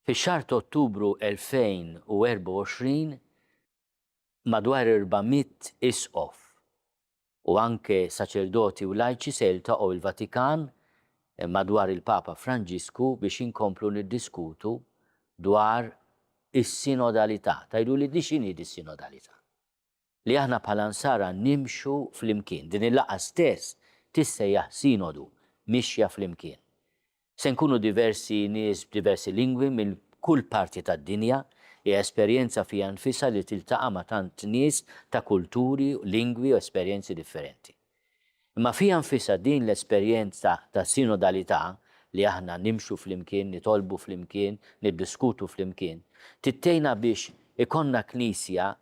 Fix-xahar ta' Ottubru 2024 madwar 400 isqof u anke saċerdoti u lajċi se jiltaqgħu il-Vatikan madwar il-Papa Franġisku biex inkomplu niddiskutu dwar is-sinodalità. Tgħiduli di x'inhi dis-sinodalità? Li aħna bħala Nsara nimxu flimkien. Din il-laqgħa stess tissejjaħ sinodu mixja flimkien. Se nkunu diversi nies b'diversi lingwi minn kull parti tad-dinja, hija esperjenza fiha nfisha li tiltaqa' ma' tant nies ta' kulturi, lingwi u esperjenzi differenti. Imma fiha nfisha din l-esperjenza ta' sinodalità li aħna nimxu flimkien, nitolbu flimkien, niddiskutu flimkien, tittejna biex ikonna knisja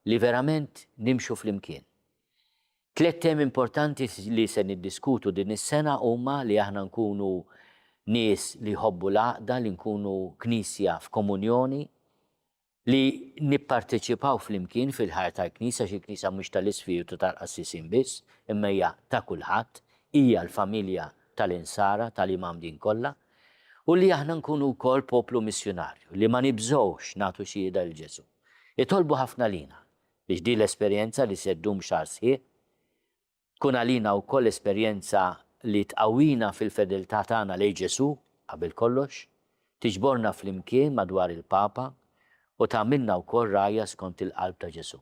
li verament nimxu flimkien. Tliet temi importanti li se niddiskutu din is-sena huma li aħna nkunu nies li jħobbu l-għaqda, li nkunu knisja f'komunjoni, li nipparteċipaw flimkien fil-ħajja tal-Knisja, xi knisja mhux tal-Ispiritu tal-qassisin biss, imma hija ta' kulħadd, hija l-familja tal-Insara, tal-Imam din kollha, u li aħna nkunu wkoll poplu missjonarju, li ma nibżgħux nagħtu xhieda lil Ġesu. Itolbu ħafna lina biex din l-esperjenza li se ddum xahar sħiħ tkun għalina wkoll esperjenza li tqawwina fil-fedeltà tagħna lejn Ġesu qabel kollox, tiġborna flimkien madwar il-Papa u tagħmilna wkoll rajja skont il-qalb ta' Ġesu.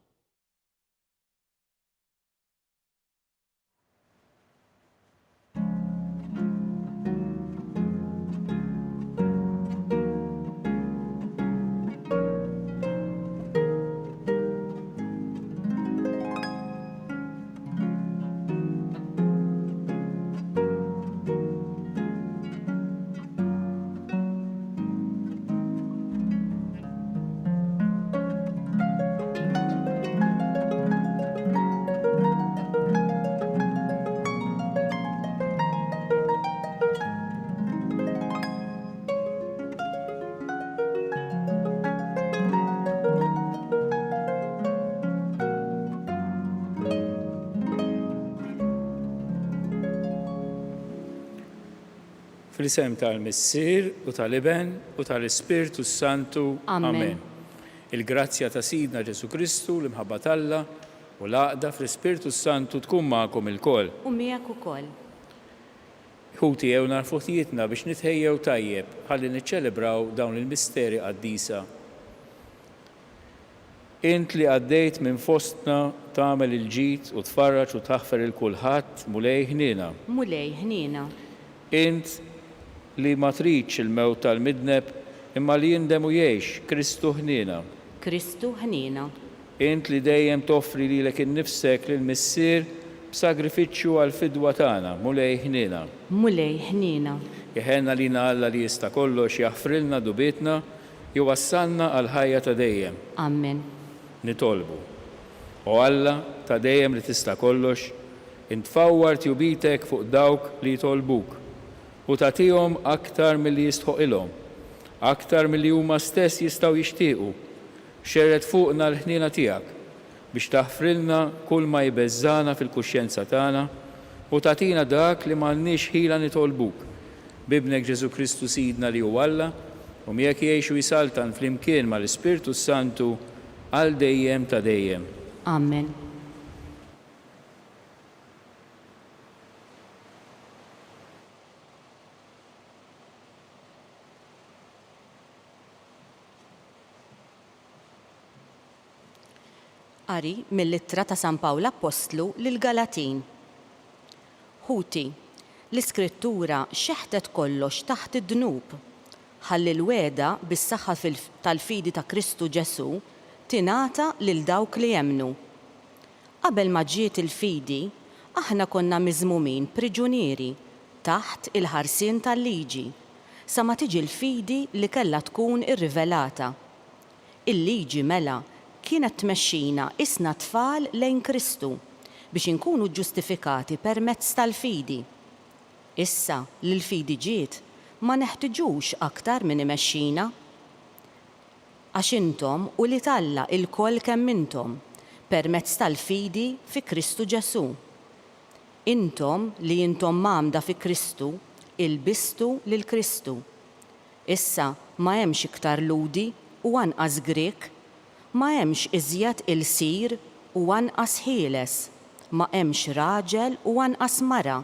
Fl-isem tal-Missier u tal-Iben u tal-Ispirtu Santu. Amen. Il-grazzja ta' Sidna Ġesu Kristu, l-imħabba talla u l-għaqda fl-Ispirtu Santu tkun magħkom ilkoll. U miegħek ukoll. Ħuti jew narfutijietna biex nitħejjew tajjeb ħalli niċċelebraw dawn il-misteri qaddisa. Int li għaddejt minn fostna tagħmel il-ġid u tfarraġ u taħfer il-kulħadd mulej ħniena. Mulej ħniena. Int li ma tridx il-mewt tal-midneb imma li jindem u jgħix Kristu ħniena. Kristu ħniena. Int li dejjem toffri lilek innifsek lill-Missier b'sagrifiċċju għall-fidwa tagħna mulej ħniena. Mulej ħniena. Jeħenna lina Alla li jista' kollox jaħfrilna dubietna jwassalna għal ħajja ta' dejjem. Amen. Nitolbu. O Alla ta' dejjem li tista' kollox, intfawwar tjubitek fuq dawk li jtolbuk u tagħtihom aktar milli jistħoqilhom, aktar milli huma stess jistgħu jixtiequ. Xerred fuqna l-ħniena tiegħek biex taħfrilna kull ma jbeżżana fil-kuxjenza tagħna u tagħtina dak li m'għandniex ħila nitolbuk. Bibnek Ġesu Kristu Sidna li hu Alla u miegħek jgħixu jisaltan flimkien mal-Ispirtu Santu għal dejjem ta' dejjem. Amen. Qari mill-ittra ta' San Pawla Apostlu lil Galatin. Ħuti, l-Iskrittura xeħtet kollox taħt id-dnub, ħalli l-weda bis-saħħa tal-fidi ta' Kristu Ġesu tingħata lil dawk li jemmnu. Qabel ma ġiet il-fidi, aħna konna miżmumin priġunieri taħt il-ħarsien tal-liġi, sa ma tiġi l-fidi li kellha tkun irrivelata. Il-liġi mela kienet tmexxina isna tfal lejn Kristu biex inkunu ġustifikati permezz tal-fidi. Issa li l-fidi ġiet ma neħtiġux aktar minn imexxina. Għax intom u li Alla il-koll kemm intom permezz tal-fidi fi Kristu Ġesu. Intom li intom mamda fi Kristu ilbistu lil Kristu. Issa ma hemmx iktar ludi u anqas Grek, ma hemmx iżjed il-sir u anqas ħieles, ma hemmx raġel u anqas mara,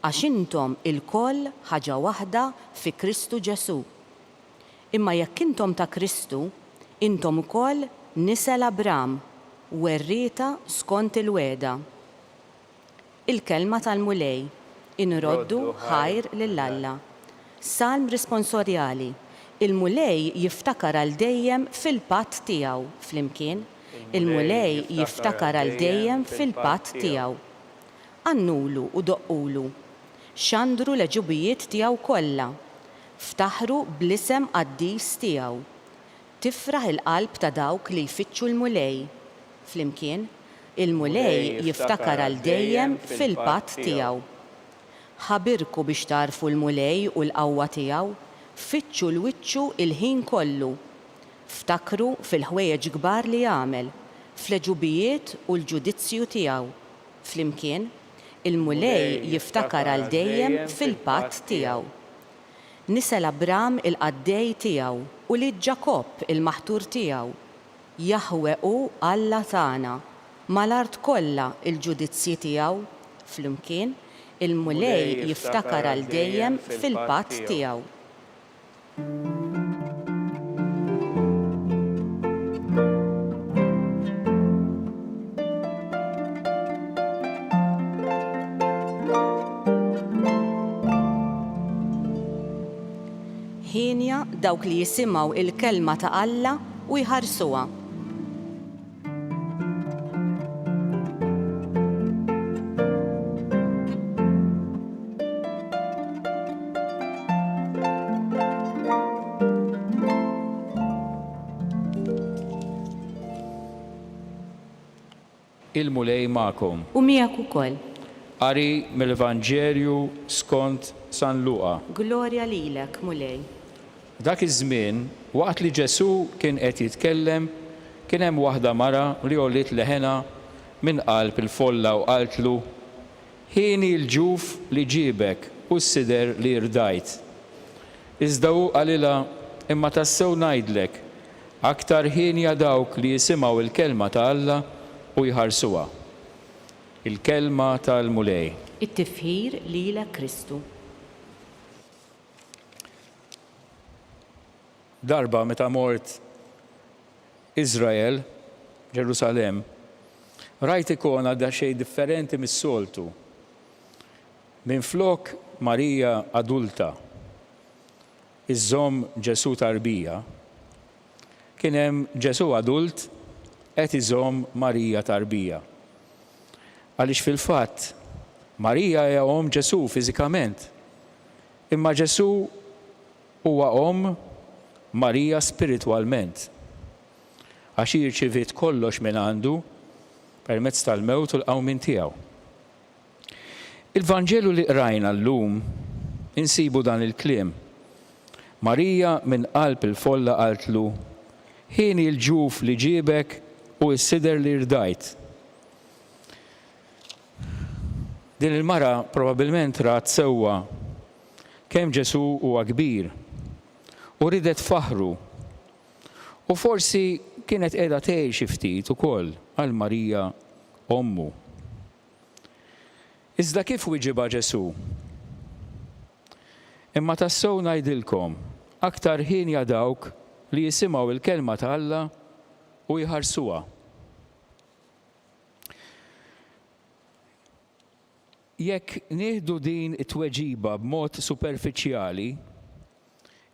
għax intom il-koll ħaġa waħda fi Kristu Ġesu. Imma jekk intom ta' Kristu, intom ukoll nisel Abram, werrieta skont il-weda. Il-kelma tal-mulej, inroddu ħajr lill-Alla. Salm risponsorjali, il-mulej jiftakar għal dejjem fil-patt tiegħu flimkien, il-mulej jiftakar għal dejjem fil-patt tiegħu. Annulu u doqqulu, xandru l-ġubijiet tiegħu kollha, ftaħru bl-isem qaddis tiegħu. Tifraħ il-qalb ta' dawk li jfittxu l-mulej. Flimkien, il-mulej jiftakar għal dejjem fil-patt tiegħu. Ħabirku biex tarfu l-mulej u l-qawwa tiegħu, fittxu l-wiċċu il-ħin kollu. Ftakru fil-ħwejjeġ kbar li jagħmel, fl-ġubijiet u l-ġudizzju tiegħu. Flimkien, il-mulej jiftakar għal dejjem fil-patt tiegħu. Nisel Abram il-qaddej tiegħu u li Ġakob il-maħtur tiegħu. Jahwe u Alla tagħna, mal-art kollha il-ġudizzji tiegħu. Flimkien, il-mulej jiftakar għal dejjem fil-patt tiegħu. Ħinja dawk li jisimgħu il-kelma ta' Alla u jħarsuha. Il-mulej ma'kom. U miegħek ukoll. Qari mill-Evanġelju skont San Luqa. Glorja lilek, mulej. Dak iż-żmien, waqt li Ġesu kien qed jitkellem, kien hemm waħda mara li għollit leħena minn qalb il-folla u qaltlu: ħini l-ġuf li ġiebek u s-sider li rdajt. Iżda hu qalilha: imma tassew ngħidlek, aktar ħinja dawk li jisimgħu il-kelma ta' Alla u jħarsuha. Il-kelma tal-mulej. It-tifħir lilek Kristu. Darba meta mort Izrael, Ġerusalem, rajt ikona da xejn differenti mis-soltu. Minflok Marija adulta iżżomm Ġesu tarbija, kien hemm Ġesu adult qed iżomm Marija tarbija. Għaliex fil-fatt Marija hija om Ġesu fiżikament, imma Ġesu huwa om Marija spiritwalment, għax jirċiviet kollox minn għandu permezz tal-mewt u l-qawmin tiegħu. Il-Vanġelu li qrajna llum insibu dan il-kliem: Marija minn qalb il-folla qaltlu: ħini l-ġuf li ġiebek u s-sider li rdajt. Din il-mara probabbilment rat sewwa kemm Ġesu huwa kbir u ridet faħru, u forsi kienet qiegħda tgħid xi ftit ukoll għal Marija ommu. Iżda kif wieġibha Ġesu? Imma tassew ngħidilkom, aktar ħinja dawk li jisimgħu il-kelma ta' Alla u jħarsuha. Jekk nieħdu din it-tweġiba b'mod superfiċjali,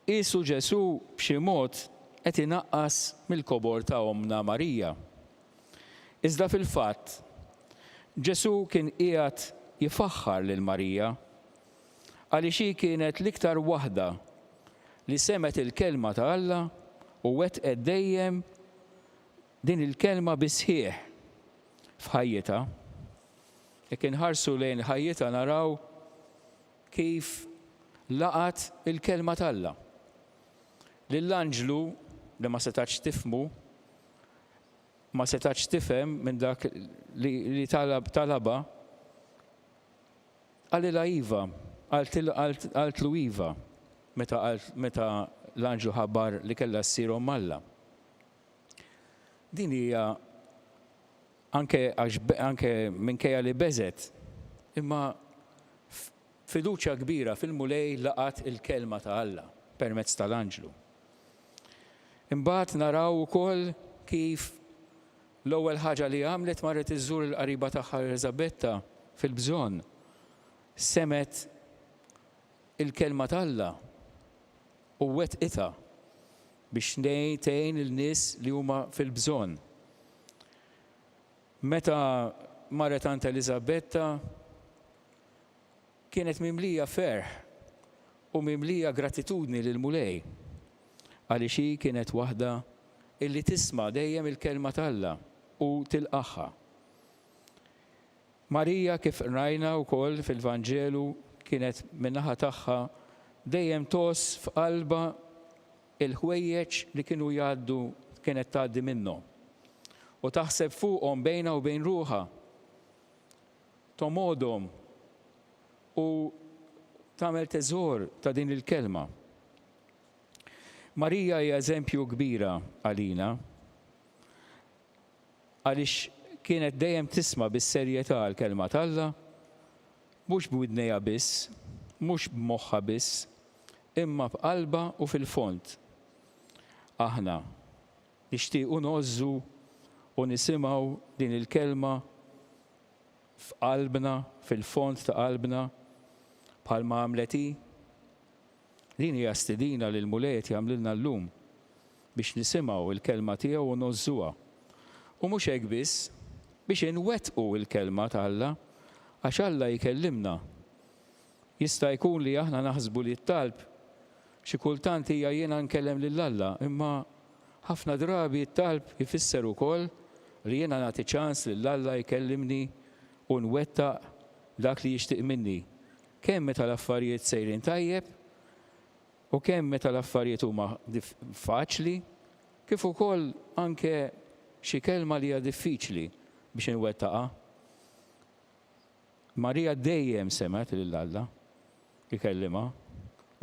qisu Ġesu b'xi mod qed inaqqas mill-kobor ta' omna Marija. Iżda fil-fatt, Ġesu kien qiegħed jifaħħar lil Marija għaliex hi kienet l-iktar waħda li semet il-kelma ta' Alla u wettqet dejjem din il-kelma bisħieħ f'ħajjitha. Jekk inħarsu lejn ħajjitha naraw kif laqat il-kelma ta' Alla. Lill-anġlu li ma setax tifhmu, ma setax tifhem minn dak li talaba, għalilha iva, għaltlu iva meta l-anġlu ħabbar li kellha ssirhom Alla. Din hija anke minkejja li beżet, imma fiduċja kbira fil-mulej laqat il-kelma ta' Alla permezz tal-anġlu. Imbagħad naraw ukoll kif l-ewwel ħaġa li għamlet marret iżżur il-qariba tagħha Elisabetta fil-bżonn, semet il-kelma ta' Alla u wettqitha biex tgħin il-nies li huma fil-bżonn. Meta marret ant Elisabetta kienet mimlija ferħ u mimlija gratitudni lil mulej għaliex hi kienet waħda illi tisma' dejjem il-kelma ta' Alla u tilqaħħa. Marija kif rajna wkoll fil-Vanġelu kienet min-naħa tagħha dejjem tos f'qalba il-ħwejjeġ li kienu jgħaddu kienet tgħaddi minnhom u taħseb fuqhom bejnha u bejn ruħha, tomodhom u tagħmel teżor ta' din il-kelma. Marija hija eżempju kbira għalina għaliex kienet dejjem tisma' bis-serjetà l-kelma ta' Alla, mhux b'widnejha biss, mhux b'moħħha biss, imma b'qalba u fil-fond. Aħna nixtiequ nożżu u nisimgħu din il-kelma f'qalbna, fil-fond ta' qalbna, bħalma għamlet hi. Din hija stidina lil mulej jagħmlilna llum biex nisimgħu il-kelma tiegħu u nożżuha. U mhux hekk biss, biex inwettqu il-kelma ta' Alla għax Alla jkellimna. Jista' jkun li aħna naħsbu li t-talb xi kultant hija jiena nkellem lil Alla, imma ħafna drabi t-talb jfisser ukoll li jiena nagħti ċans lil Alla jkellimni u nwettaq dak li jixtieq minni. Kemm meta l-affarijiet sejrin tajjeb u kemm meta l-affarijiet huma faċli, kif ukoll anke xi kelma li hija diffiċli biex inwettaqha. Marija dejjem semet lil Alla ikellimha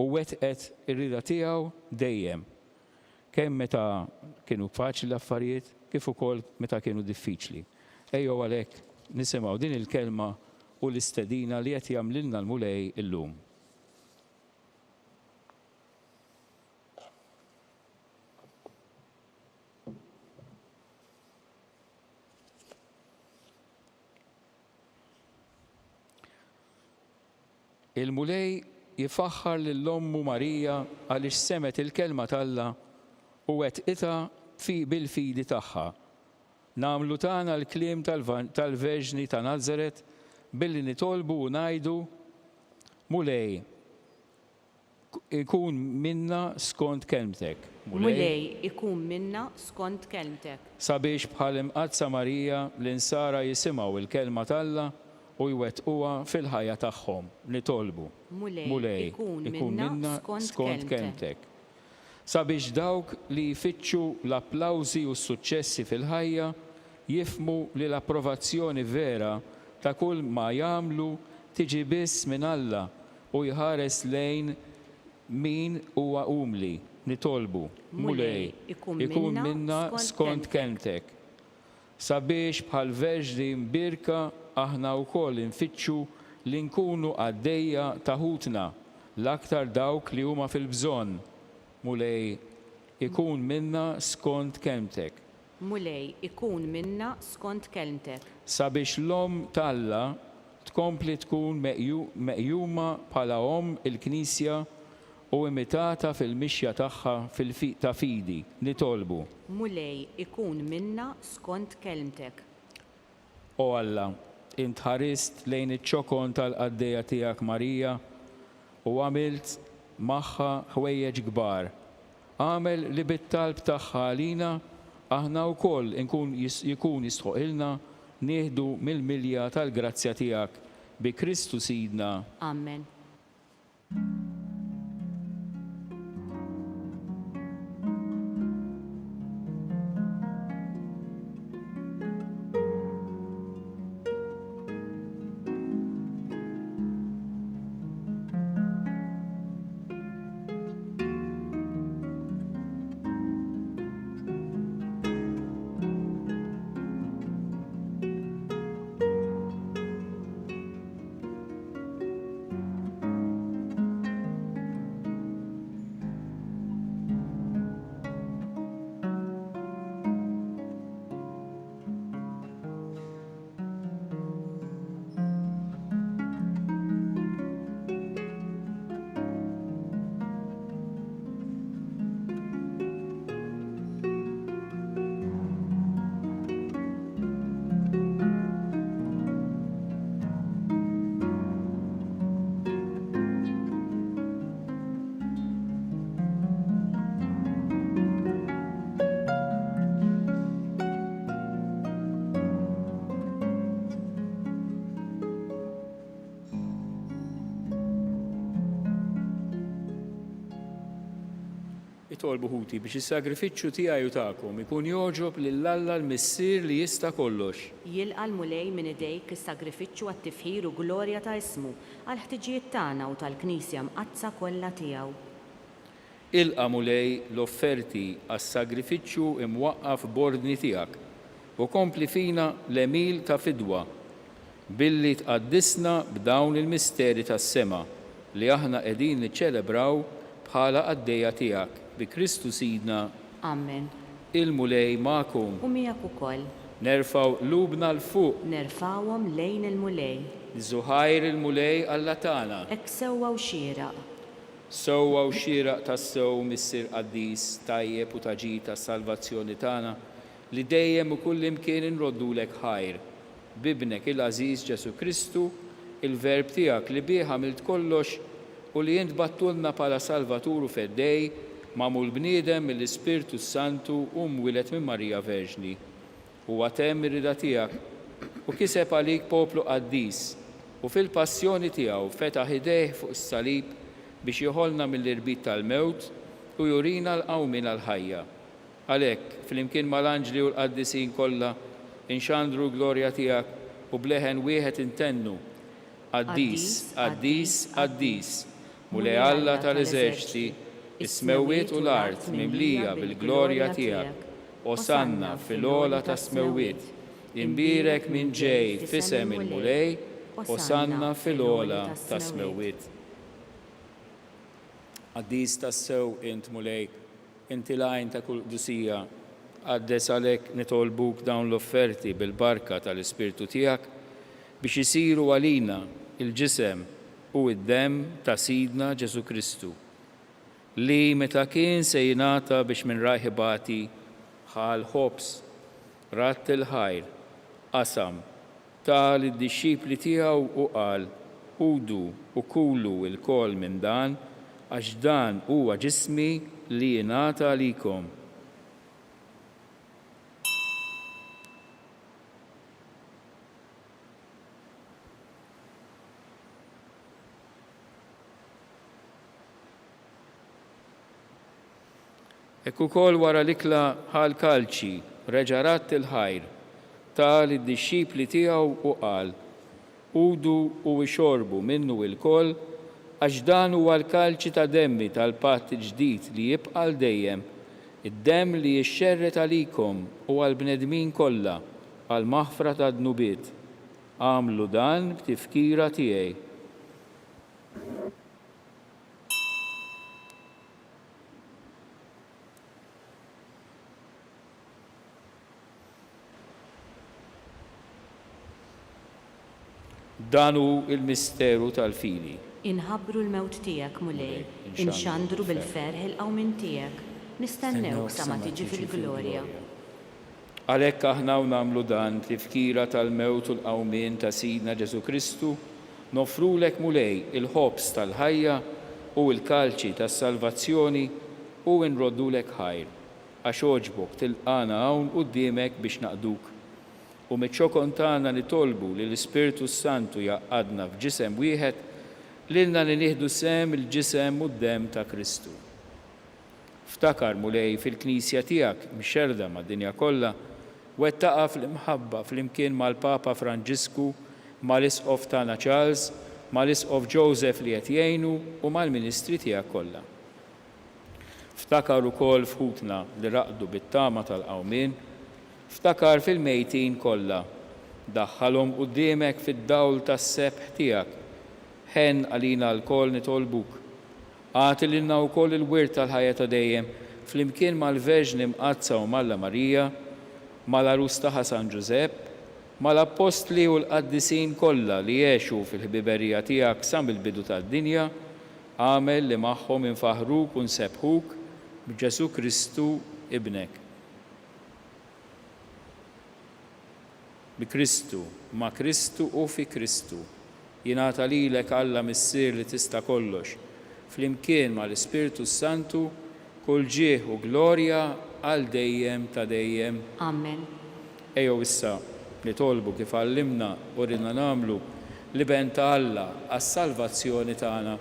u wettqet ir-rida tiegħu dejjem. Kemm meta kienu faċli l-affarijiet, kif ukoll meta kienu diffiċli. Ejjew għalhekk nisimgħu din il-kelma u l-istedina li qed jagħmlilna l-mulej illum. Il-mulej jifaħħar lill-ommu Marija għaliex semet il-kelma ta' Alla u wettqitha bil-fidi tagħha. Nagħmlu tagħna l-kliem tal-Verġni ta' Nażaret billi nitolbu u ngħidu mulej ikun minna skont kelmtek. Mulej ikun minna skont kelmtek. Sabiex bħal imqazza Marija l-insara jisimgħu il-kelma ta' Alla u jwettquha fil-ħajja tagħhom nitolbu. Mulej ikun minna skont kelmtek. Sabiex dawk li jfittxu l-applawżi u s-suċċessi fil-ħajja jifhmu li l-approvazzjoni vera ta' kull ma jagħmlu tiġi biss minn Alla u jħares lejn min huwa umli nitolbu. Mulej ikun minna skont kelmtek. Sabiex bħal Verġni mbirka aħna wkoll infittxu li nkunu għaddejja taħutna l-aktar dawk li huma fil-bżonn. Mulej ikun minna skont kelmtek. Mulej ikun minna skont kelmtek. Sabiex l-om ta' tkompli tkun meqjuma bħala il-Knisja u imitata fil-mixja tagħha ta' fidi nitolbu. Mulej ikun minna skont kelmtek. O Alla, int ħarist lejn iċ-ċokon tal-qaddejja tiegħek Marija u għamilt magħha ħwejjeġ kbar. Għamel li bit-talb tagħha għalina aħna wkoll jkun jistħoqilna nieħdu mill-milja tal-grazzja tiegħek bi Kristu Sidna. Amen. nitolbu ħuti biex is-sagrifiċċju tiegħi u tagħkom ikun joġob lill-Alla l-Missier li jista' kollox. Jilqa' l-mulej minn idejk is-sagrifiċċju għat-tifħir u glorja ta' ismu għal ħtiġijiet tagħna u tal-Knisja mqazza kollha tiegħu. Ilqa' mulej l-offerti għas-sagrifiċċju imwaqqaf b'ordni tiegħek u kompli fina l-emil ta' fidwa billi tqaddisna b'dawn il-misteri tas-sema li aħna qegħdin niċċelebraw bħala għaddejja tiegħek bi Kristu Sidna. Amen. Il-mulej magħkom. U miegħek ukoll. Nerfgħu qlubna l fuq. Nerfawhom lejn il-mulej. Żuħajr il-mulej Alla tagħna. Hekk sewwa u xieraq. Sewwa u xieraq tas-sew Missier qaddis tajjeb u taġi tas-salvazzjoni tagħna li dejjem u kull imkien inroddulek ħajr. Bibnek il-Għażiż Ġesu Kristu, il-verb tiegħek li bih għamilt kollox u li jint battulna bħala Salvaturu feddej magħmul bniedem mill-Ispirtu Santu u mwieled minn Marija Verġni. Huwa temm ir-rida tiegħek u kiseb għalik poplu qaddis u fil-passjoni tiegħu fetaħ idejh fuq is-salib biex joħolna mill-irbit tal-mewt u jurina l-qawmin għall-ħajja. Għalhekk flimkien mal-anġli u l-qaddisin kollha inxandru glorja tiegħek u bleħen wieħed intennu. Qaddis, qaddis, qaddis, mulej Alla tal-eżerċiti, is-smewwiet u l-art mimlija bil-glorja tiegħek. Osanna fil-ola ta' smewwiet, imbirek minn ġej fisem il-mulej, osanna fil-ola ta' smewwiet. Qaddis tas-sew int mulej, inti lajn ta' kull qdusija, għaddes għalhekk nitolbuk dawn l-offerti bil-barka tal-Ispirtu tiegħek biex isiru għalina il-ġisem u id-dem ta' Sidna Ġesu Kristu li meta kien se jingħata biex minn raħibati ħal ħobs ratt il-ħajr qasam tal id-dixxipli tiegħu u qal ħudu u kulu l-kol minn dan għax dan huwa ġismi li jingħata għalikom. Hekk ukoll wara l-ikla ħal kalċi reġa' ratt il-ħajr tal id-dixxipli tiegħu u qal ħudu u ixorbu minnu l-koll għax dan huwa l-kalċi ta' demmi tal-patt ġdid li jibqa' dejjem id-demm li jixxerret għalikom u għall-bnedmin kollha għal maħfra ta' dnubiet. Għamlu dan b'tifkira tiegħi. Dan hu il-misteru tal-fili. Inħabbru l-mewt tiegħek mulej, inxandru bil-ferħ il-qawmin tiegħek, nistennewk sa ma tiġi fil-glorja. Għalhekk aħna nagħmlu dan tifkira tal-mewt u l-qawmien ta' Sidna Ġesu Kristu, nofrulek mulej il-ħobs tal-ħajja u l-kalċi tas-salvazzjoni u nroddulek ħajr, għax oġbok tilqana hawn quddiemek biex naqduk. U miċ-ċokon tagħna nitolbu li l-Ispirtu Santu jaqgħadna f'ġisem wieħed lilna li nieħdu sem il-ġisem u d-dem ta' Kristu. Ftakar mulej fil-Knisja tiegħek mixerda mad-dinja kollha wettaqa fl-imħabba flimkien mal-Papa Franġisku, mal-Isqof tagħna Charles, mal-Isqof Joseph li qed jgħinu u mal-Ministri tiegħek kollha. Ftakar ukoll fħutna li raqdu bit-tama tal-qawmien, ftakar fil-mejtin kollha, daħħalhom quddiemek fid-dawl tas-sebħ tiegħek. Ħen għalina l-koll nitolbuk. Għati lilna wkoll il-wirt tal-ħajja ta' dejjem flimkien mal-Verġni mqazza u Malla Marija, mal-Arus tagħha San Ġusepp, mal-Apostli u l-qaddisin kollha li jgħixu fil-ħbiberija tiegħek sa mill-bidu tad-dinja, għamel li magħhom infaħruk u nsebħuk b'Ġesu Kristu ibnek. Bi Kristu, ma' Kristu u fi Kristu, jingħata lilek Alla Missier li tista' kollox, flimkien mal-Ispirtu Santu, kull ġieħ u glorja għal dejjem ta' dejjem. Amen. Ejjew issa nitolbu kif għallimna u ridna nagħmlu li ben ta' Alla għas-salvazzjoni tagħna.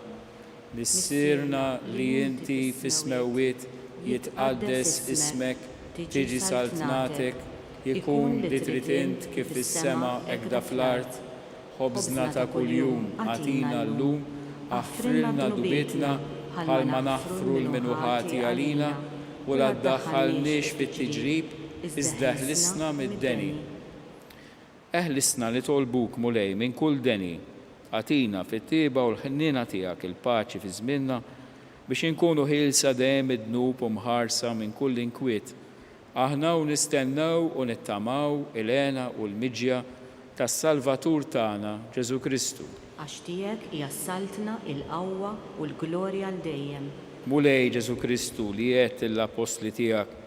Missierna li inti fis-smewwiet jitqaddes ismek, tiġi saltnatek, jikun li trid int kif fis-sema hekk da fl-art, ħobżna ta' kuljum għatina llum, aħfrilna dubietna bħalma naħfru l-minuħati għalina u la ddaħħalniex fit-tiġrib iżda ħlisna mid-deni. Eħlisna li tolbuk mulej minn kull deni, għatina fit-tieba u l-ħnnina tiegħek il-paċi fi żmienna biex inkunu ħilsa dejjem id-dnub u mħarsa minn kull inkwiet. Aħna u nistennew u nittamaw il-għena u l-miġja tas-Salvatur tagħna Ġesu Kristu. Għax tiegħek hija s-saltna, il-qawwa u l-glorja l dejjem. Mulej Ġesu Kristu li qed l-apostli tiegħek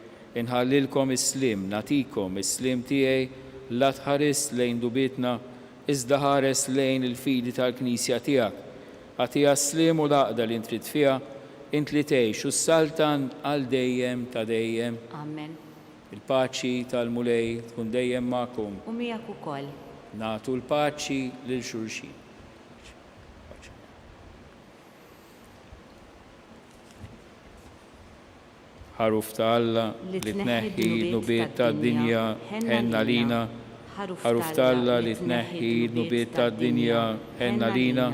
inħallilkom is-slim, natikom is-slim tiegħi la tħares lejn dubietna iżda ħares lejn il-fidi tal-Knisja tiegħek. Għatija s-slim u l-għaqda li intrid fiha, int li tgħix u s-saltan għal dejjem ta' dejjem. Amen. Il-paċi tal-mulej tkun dejjem magħkom. U miegħek ukoll. Nagħtu l-paċi lil xulxin. Ħaruf ta' Alla li tneħħi nubiet tad-dinja ħenna lina. Ħaruf ta' Alla li tneħħi nubiet tad-dinja ħenna lina.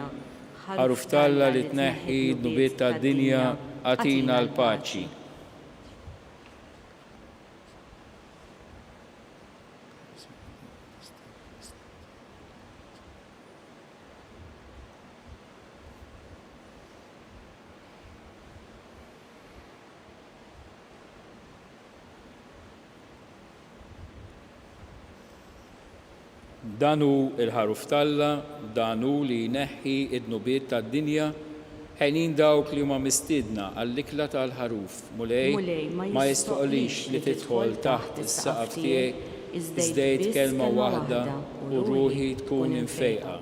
Ħaruf ta' Alla li tneħħi nubiet tad-dinja għatina l-paċi. Danu il-ħaruf talla, danu li neħħi id-nubiet tad-dinja, ħenin dawk li huma mistiedna għall-ikla tal-ħaruf. Mulej ma jistoqlix li tidħol taħt is-saqaf tiegħi iżdejt kelma waħda u ruħi tkun infejqa.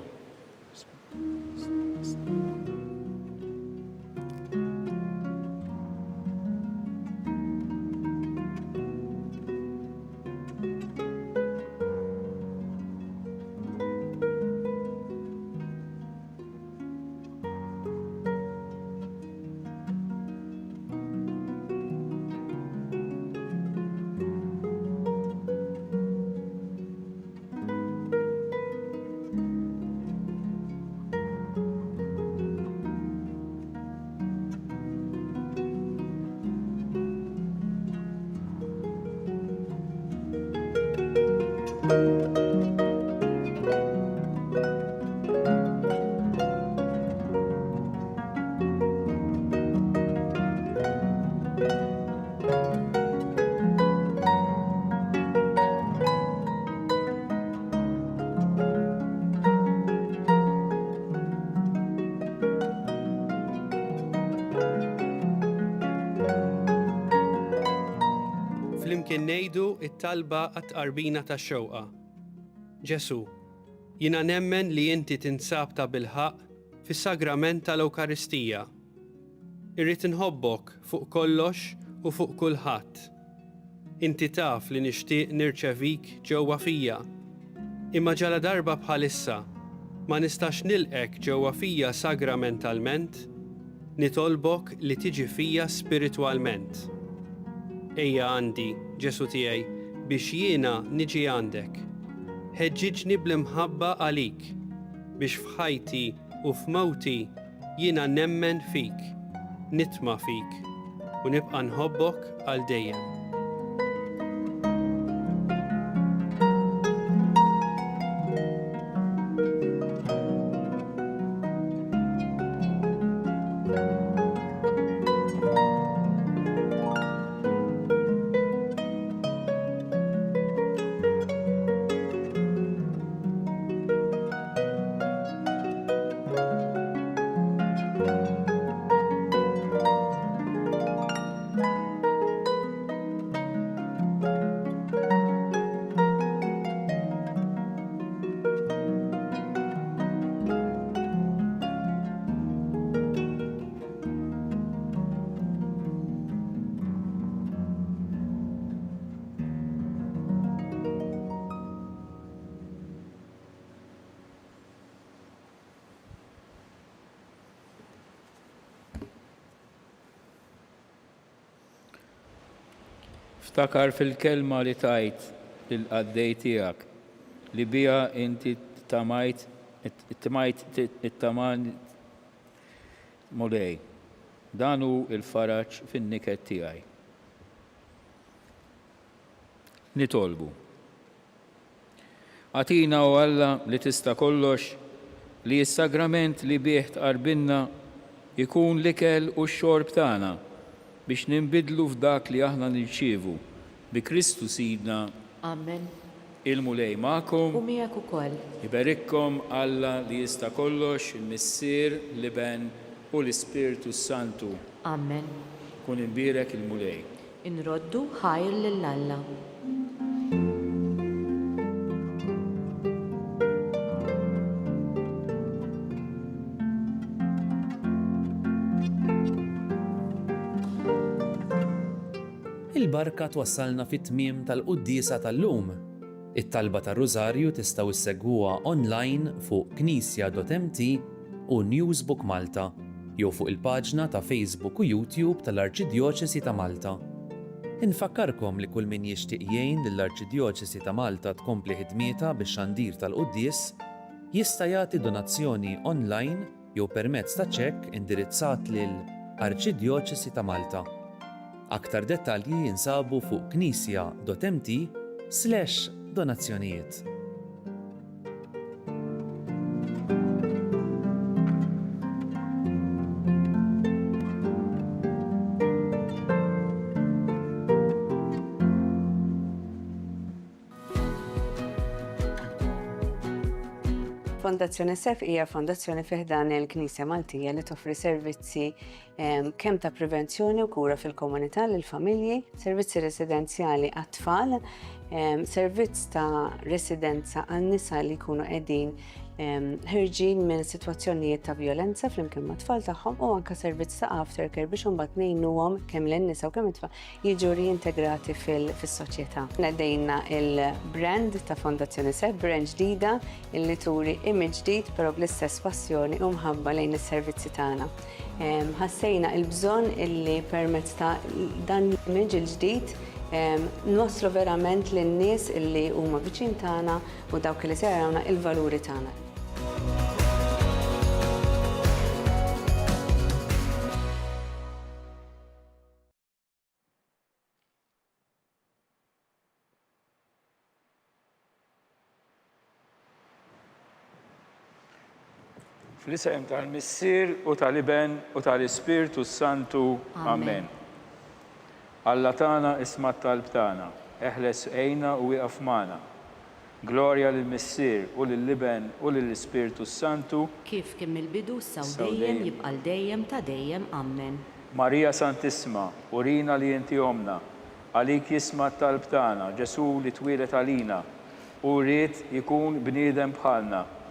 Flimkien ngħidu it-talba għat-qarbina tax-xewqa. Ġesu, jiena nemmen li inti tinsab ta' bilħaq fis-sagrament tal-Ewkaristija. Irrid inħobbok fuq kollox u fuq kulħadd. Inti taf li nixtieq nirċevik ġewwa fija. Imma ġala darba bħalissa ma nistax nilqek ġewwa fija sagramentalment, nitolbok li tiġi fija spiritwalment. Ejja għandi, Ġesu tiegħi, biex jiena niġi għandek. Ħeġġiġni bl-imħabba għalik, biex f'ħajti u f'mewti jiena nemmen fik, nitma' fik u nibqa' nħobbok għal dejjem. Ftakar fil-kelma li tajt lil-qaddej tiegħek li biha inti tamajt mulej. Dan hu il-faraġġ fin-niket tiegħi. Nitolbu. Għatina u Alla li tista' kollox li s-sagrament li bih tqarbilna ikun l-ikel u x-xorb tagħna biex ninbidlu f'dak li aħna nirċievu bi Kristu Sidna. Amen. Il-mulej magħkom. U miegħek ukoll. Iberikkom Alla li jista' kollox, il-Missier, l-Iben u l-Ispirtu Santu. Amen. Kun imbirek il-mulej. Inroddu ħajr lill-Alla. Il-barka twassalna fit-tmiem tal-quddiesa tal-lum. It-talba tar-Rużarju tistgħu issegwuha online fuq knisja.mt u Newsbook Malta jew fuq il-paġna ta' Facebook u YouTube tal-Arċidjoċesi ta' Malta. Infakkarkom li kull min jixtieq jgħin lill-Arċidjoċesi ta' Malta tkompli ħidmietha bix-xandir tal-quddies jista' jagħti donazzjoni online jew permezz ta' ċekk indirizzat lil Arċidjoċesi ta' Malta. Aktar dettalji jinsabu fuq knisja.mt/donazzjonijiet. Fondazzjoni SEF hija fondazzjoni fih dan il-Knisja Maltija li toffri servizzi kemm ta' prevenzjoni u kura fil-komunità lill-familji, servizzi residenzjali għat-tfal, servizz ta' residenza għan-nisa li jkunu qegħdin ħirġin minn sitwazzjonijiet ta' violenza flimkien ma' tfal tagħhom u anke servizz ta' aftercare biex imbagħad ngħinuhom kemm lin-nisa u kemm it-tfal jiġu reintegrati fis-soċjetà. Nedejna il-brand ta' Fondazzjoni SEF, brand ġdida illi turi image ġdid però bl-istess passjoni u mħabba lejn is-servizzi tagħna. Ħassejna il-bżonn illi permezz ta' dan l-image il-ġdid nwaslu verament lin-nies illi huma viċin tagħna u dawk li se jarawna il-valuri tagħna. Fl-isem tal-Missier u tal-Iben u tal-Ispirtu Santu. Amen. Alla tagħna isma' t-talb tagħna, eħles għejna u wieqaf magħna. Glorja lill-Missier u lill-Iben u lill-Ispirtu Santu. Kif kemm il-bidu saw dejjem jibqa' dejjem ta' dejjem. Amen. Marija Santissima, urina li inti omna, għalik jisma' t-talb tagħna, Ġesu li twilet għalina, u rrid jkun bniedem bħalna.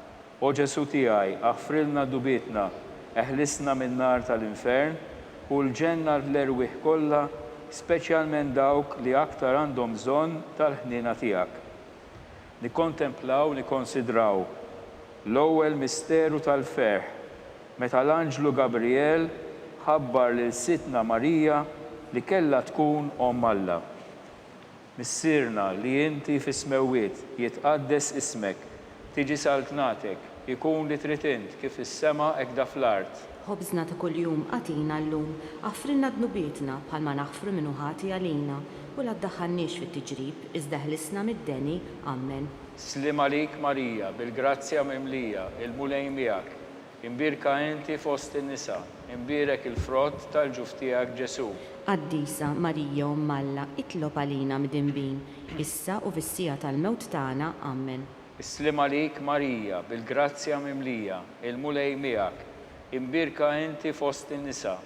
O Ġesu tiegħi, aħfrilna dubietna, eħlisna min-nar tal-infern u l-ġenna l-erwieħ kollha, speċjalment dawk li aktar għandhom bżonn tal-ħniena tiegħek. Nikkontemplaw, nikkonsidraw l-ewwel misteru tal-ferħ meta l-Anġlu Gabriel ħabbar lil Sitna Marija li kellha tkun Omm Alla. Missierna li inti fis-smewwiet jitqaddes ismek, tiġi saltnatek, ikun li trid int kif is-sema hekk da fl-art. Ħobżna ta' kuljum għatina llum, għafrilna dnubietna bħalma naħfru minnu ħati għalina u la ddaħħalniex fit-tiġrib, iżda ħlisna mid-deni. Amen. Slim għalik Marija, bil-grazzja mimlija, il-mulej miegħek, imbirka inti fost in-nisa, imbirek il-frott tal-ġuf tiegħek Ġesu. Qaddisa Marija Omm Alla, itlob għalina mid-inbin, issa u fis-sija tal-mewt tagħna. Amen. Slim għalik Marija, bil-grazzja mimlija, il-mulej miegħek, imbirka inti fost in-nisa,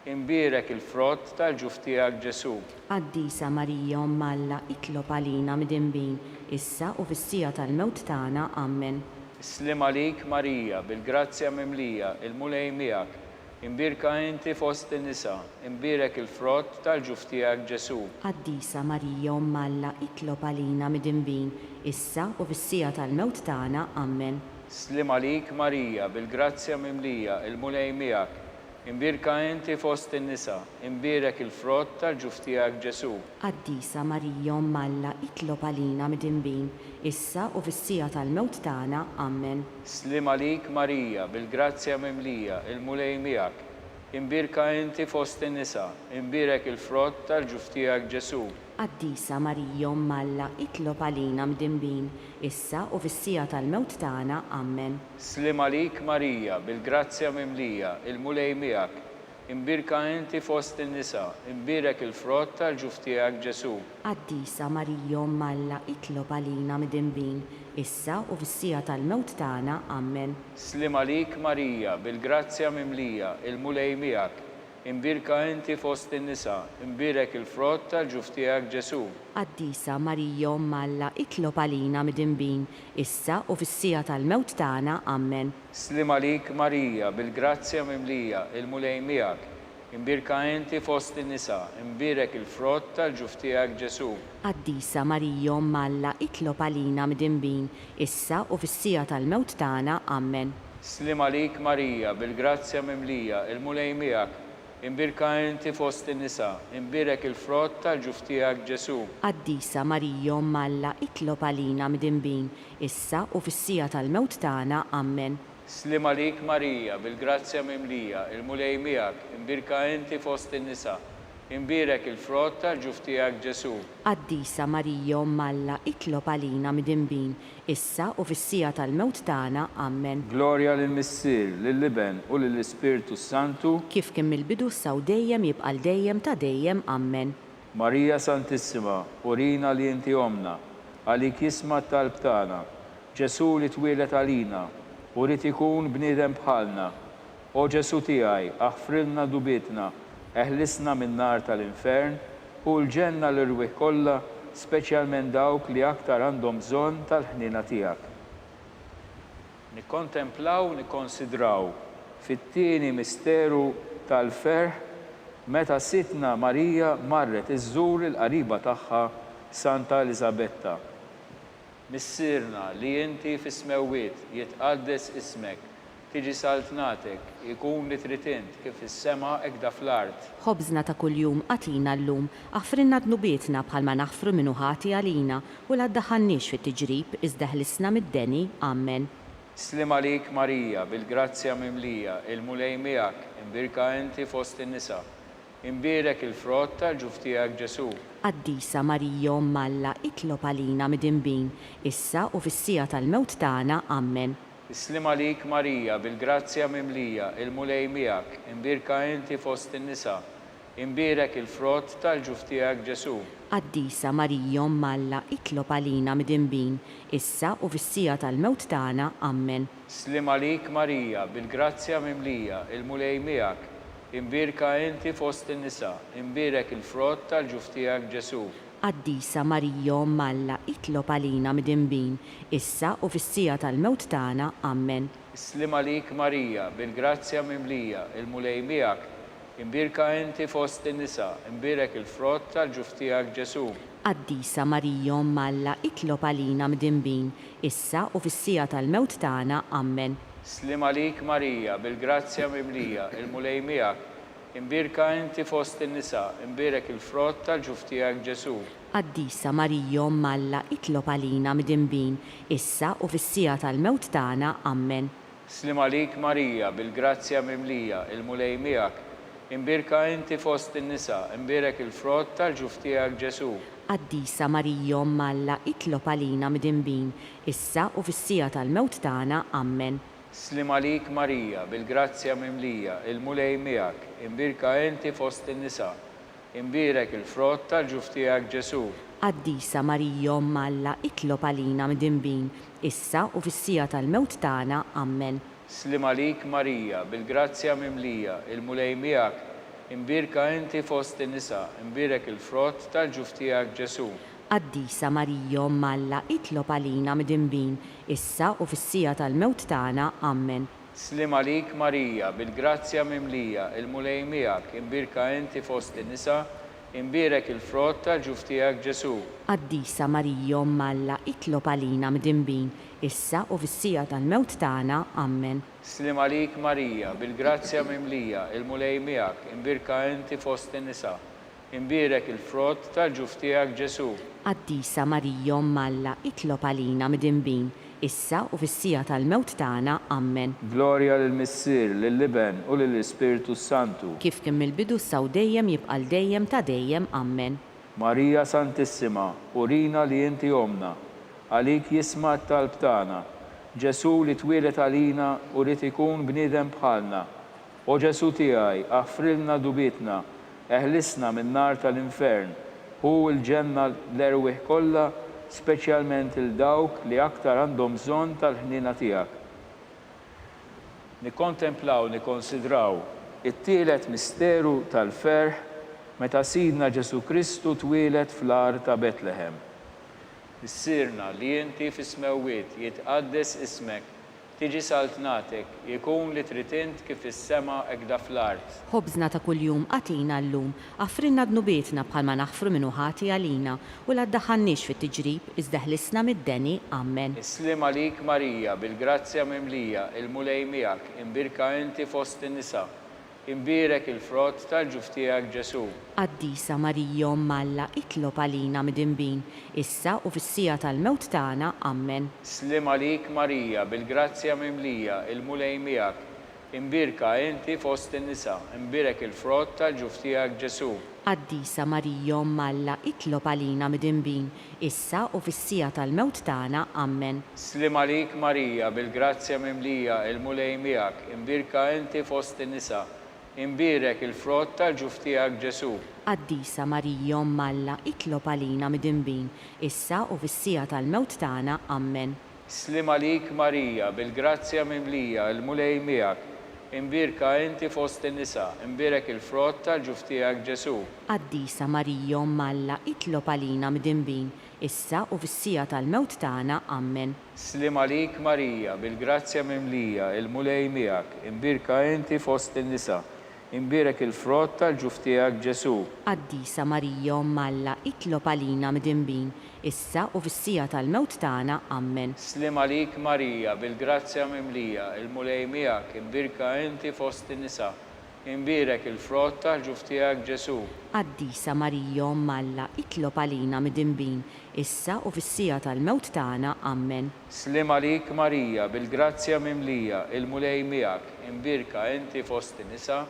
imbirek il-frott tal-ġuf tiegħek Ġesu. Qaddisa Marija Omm Alla, itlob għalina mid-inbin, issa u fis-sija tal-mewt tagħna. Amen. Slim għalik Marija, bil-grazzja mimlija, il-mulej miegħek, imbirka inti fost in-nisa, imbirek il-frott tal-ġuf tiegħek Ġesu. Qaddisa Marija Omm Alla, itlob għalina mid-inbin, issa u fis-sija tal-mewt tagħna. Amen. Slim għalik Marija, bil-grazzja mimlija, il-mulej miegħek, imbirka inti fost in-nisa, imbirek il-frott tal-ġuf tiegħek Ġesu. Qaddisa Marija Umm Alla, itlob għalina midinbin, issa u fis-sija tal-mewt tagħna. Amen. Slim għalik Marija, bil-grazzja mimlija, il-mulej miegħek, imbirka inti fost in-nisa, imbirek il-frott tal-ġuf tiegħek Ġesu. Qaddisa Marija Umm Alla, itlob għalina midinbin, issa u fis-sija tal-mewt tagħna. Amen. Slim għalik Marija, bil-grazzja mimlija, il-mulej miegħek, imbirka inti fost in-nisa, imbirek il-frott tal-ġuf tiegħek Ġesu. Qaddisa Marija Umm Alla, itlob għalina midinbin, issa u fis-sija tal-mewt tagħna. Amen. Slim għalik Marija, bil-grazzja mimlija, il-mulej miegħek, imbirka inti fost in-nisa, imbirek il-frott tal-ġuf tiegħek Ġesu. Qaddisa Marija Umm Alla, itlob għalina midinbin, issa u fis-sija tal-mewt tagħna. Amen. Slim għalik Marija, bil-grazzja mimlija, il-mulej miegħek, imbirka inti fost in-nisa, imbirek il-frott tal-ġuf tiegħek Ġesu. Qaddisa Marija Umm Alla, itlob għalina midinbin, issa u fis-sija tal-mewt tagħna. Amen. Slim għalik Marija, bil-grazzja mimlija, il-mulej miegħek, imbirka inti fost in-nisa, imbirek il-frott tal-ġuf tiegħek Ġesu. Qaddisa Marija Umm Alla, itlob għalina midinbin, issa u fis-sija tal-mewt tagħna. Amen. Slim għalik Marija, bil-grazzja mimlija, il-mulej miegħek, imbirka inti fost in-nisa, imbirek il-frott tal-ġuf tiegħek Ġesu. Qaddisa Marija Umm Alla, itlob għalina midinbin, issa u fis-sija tal-mewt tagħna. Amen. Glorja lill-Missier, lill-Liben u lill-Ispiritu Santu, Kif kien mill-bidu saw dejjem jibqa' dejjem ta' dejjem. Amen. Marija Santissima, urina li inti omna, għalik jisma' talb tagħna, Ġesu li twieled għalina, u rid ikun bniedem bħalna. O Ġesu tiegħi, aħfrilna dubitna, eħlisna min-nar tal-infern u l-ġenna l-irwieħ kollha, speċjalment dawk li aktar għandhom bżonn tal-ħnina tiegħek. Nikkontemplaw, nikkonsidraw fit-tieni misteru tal-ferħ meta sitna Marija marret iżżur il-qariba tagħha Santa Elisabetta. Missierna li inti fis-smewwiet jitqaddes ismek, tiġi saltnatek, ikun li trid int kif is-sema hekk da fl-art. Ħobżna ta' kuljum għatina llum, aħfrinna dnubietna bħalma naħfru minnu ħati għalina u la ddaħħalniex fit-tiġrib iżda ħlisna mid-deni. Amen. Slim għalik Marija, bil-grazzja mimlija, il-mulej miegħek, imbirka inti fost in-nisa, imbirek il-frott tal-ġuf tiegħek Ġesu. Qaddisa Marija Umm Alla, itlob għalina midinbin, issa u fis-sija tal-mewt tagħna. Amen. Slim għalik Marija, bil-grazzja mimlija, il-mulej miegħek, imbirka inti fost in-nisa, imbirek il-frott tal-ġuf tiegħek Ġesu. Qaddisa Marija Umm Alla, itlob għalina midinbin, issa u fis-sija tal-mewt tagħna. Amen. Slim għalik Marija, bil-grazzja mimlija, il-mulej miegħek, imbirka inti fost in-nisa, imbirek il-frott tal-ġuf tiegħek Ġesu. Qaddisa Marija Umm Alla, itlob għalina midinbin, issa u fis-sija tal-mewt tagħna. Amen. Slim għalik Marija, bil-grazzja mimlija, il-mulej miegħek, imbirka inti fost in-nisa, imbirek il-frott tal-ġuf tiegħek Ġesu. Qaddisa Marija Umm Alla, itlob għalina midinbin, issa u fis-sija tal-mewt tagħna. Amen. Slim għalik Marija, bil-grazzja mimlija, il-mulej miegħek, imbirka inti fost in-nisa, imbirek il-frott tal-ġuf tiegħek Ġesu. Qaddisa Marija Umm Alla, itlob għalina midinbin, issa u fis-sija tal-mewt tagħna. Amen. Slim għalik Marija, bil-grazzja mimlija, il-mulej miegħek, imbirka inti fost in-nisa, imbirek il-frott tal-ġuf tiegħek Ġesu. Qaddisa Marija Umm Alla, itlob għalina midinbin, issa u fis-sija tal-mewt tagħna. Amen. Slim għalik Marija, bil-grazzja mimlija, il-mulej miegħek, imbirka inti fost in-nisa, imbirek il-frott tal-ġuf tiegħek Ġesu. Qaddisa Marija Umm Alla, itlob għalina midinbin, issa u fis-sija tal-mewt tagħna. Amen. Slim għalik Marija, bil-grazzja mimlija, il-mulej miegħek, imbirka inti fost in-nisa, imbirek il-frott tal-ġuf tiegħek Ġesu. Qaddisa Marija Umm Alla, itlob għalina midinbin, issa u fis-sija tal-mewt tagħna. Amen. Slim għalik Marija, bil-grazzja mimlija, il-mulej miegħek, imbirka inti fost in-nisa, imbirek il-frott tal-ġuf tiegħek Ġesu. Qaddisa Marija Umm Alla, itlob għalina midinbin, issa u fis-sija tal-mewt tagħna. Amen. Slim għalik Marija, bil-grazzja mimlija, il-mulej miegħek, imbirka inti fost in-nisa. Imbirek il-frott tal-ġuf tiegħek Ġesu. Qaddisa Marija Omm Alla, itlob għalina midinbin, issa u fis-sija tal-mewt tagħna. Amen. Glorja lill-Missier, lill-Liben u lill-Ispiritu Santu. Kif kien mill-bidu saw dejjem jibqa' dejjem ta' dejjem. Amen. Marija Santissima, urina li inti omna, għalik jisma' t-talb tagħna. Ġesu li twilet għalina u li ikun bniedem bħalna. O Ġesu tiegħi, aħfrilna dubitna, eħlisna min-nar tal-infern, hu l-ġenna l-erwieħ kollha, speċjalment il-dawk li aktar għandhom bżonn tal-ħnina tiegħek. Nikkontemplaw, nikkonsidraw it-tielet misteru tal-ferħ meta Sidna Ġesu Kristu twilet fl-ar ta' Betlehem. Issirna li inti fis-smewwiet jitqaddes ismek, tiġi saltnatek, jkun li trid int kif is-sema hekk da fl-art. Ħobżna ta' kuljum għatina llum, affrinna dnubietna bħalma naħfru minnu ħati għalina u la ddaħħalniex fit-tiġrib iżda ħlisna mid-deni. Amen. Islim għalik Marija, bil-grazzja mimlija, il-mulej miegħek, imbirka inti fost in-nisa. Imbirek il-frott tal-ġuf tiegħek Ġesu. Qaddisa Marija Omm Alla, itlob għalina midinbin, issa u fis-sija tal-mewt tagħna. Amen. Slim għalik Marija, bil-grazzja mimlija, il-mulej miegħek, imbirka inti fost in-nisa, imbirek il-frott tal-ġuf tiegħek Ġesu. Qaddisa Marija Omm Alla, itlob għalina midinbin, issa u fis-sija tal-mewt tagħna. Amen. Slim għalik Marija, bil-grazzja mimlija, il-mulej miegħek, imbirka inti fost in-nisa, imbirek il-frott tal-ġuf tiegħek Ġesu. Qaddisa Marija Omm Alla, itlob għalina midinbin, issa u fis-sija tal-mewt tagħna. Amen. Slim għalik Marija, bil-grazzja mimlija, il-mulej miegħek, imbirka inti fost in-nisa, imbirek il-frott tal-ġuf tiegħek Ġesu. Qaddisa Marija Omm Alla, itlob għalina midinbin, issa u fis-sija tal-mewt tagħna. Amen. Slim għalik Marija, bil-grazzja mimlija, il-mulej miegħek, imbirka inti fost in-nisa, imbirek il-frott tal-ġuf tiegħek Ġesu. Qaddisa Marija Omm Alla, itlob għalina midinbin, issa u fis-sija tal-mewt tagħna. Amen. Slim għalik Marija, bil-grazzja mimlija, il-mulej miegħek, imbirka inti fost in-nisa, imbirek il-frott tal-ġuf tiegħek Ġesu. Qaddisa Marija Omm Alla, itlob għalina midinbin, issa u fis-sija tal-mewt tagħna. Amen. Slim għalik Marija, bil-grazzja mimlija, il-mulej miegħek, imbirka inti fost in-nisa,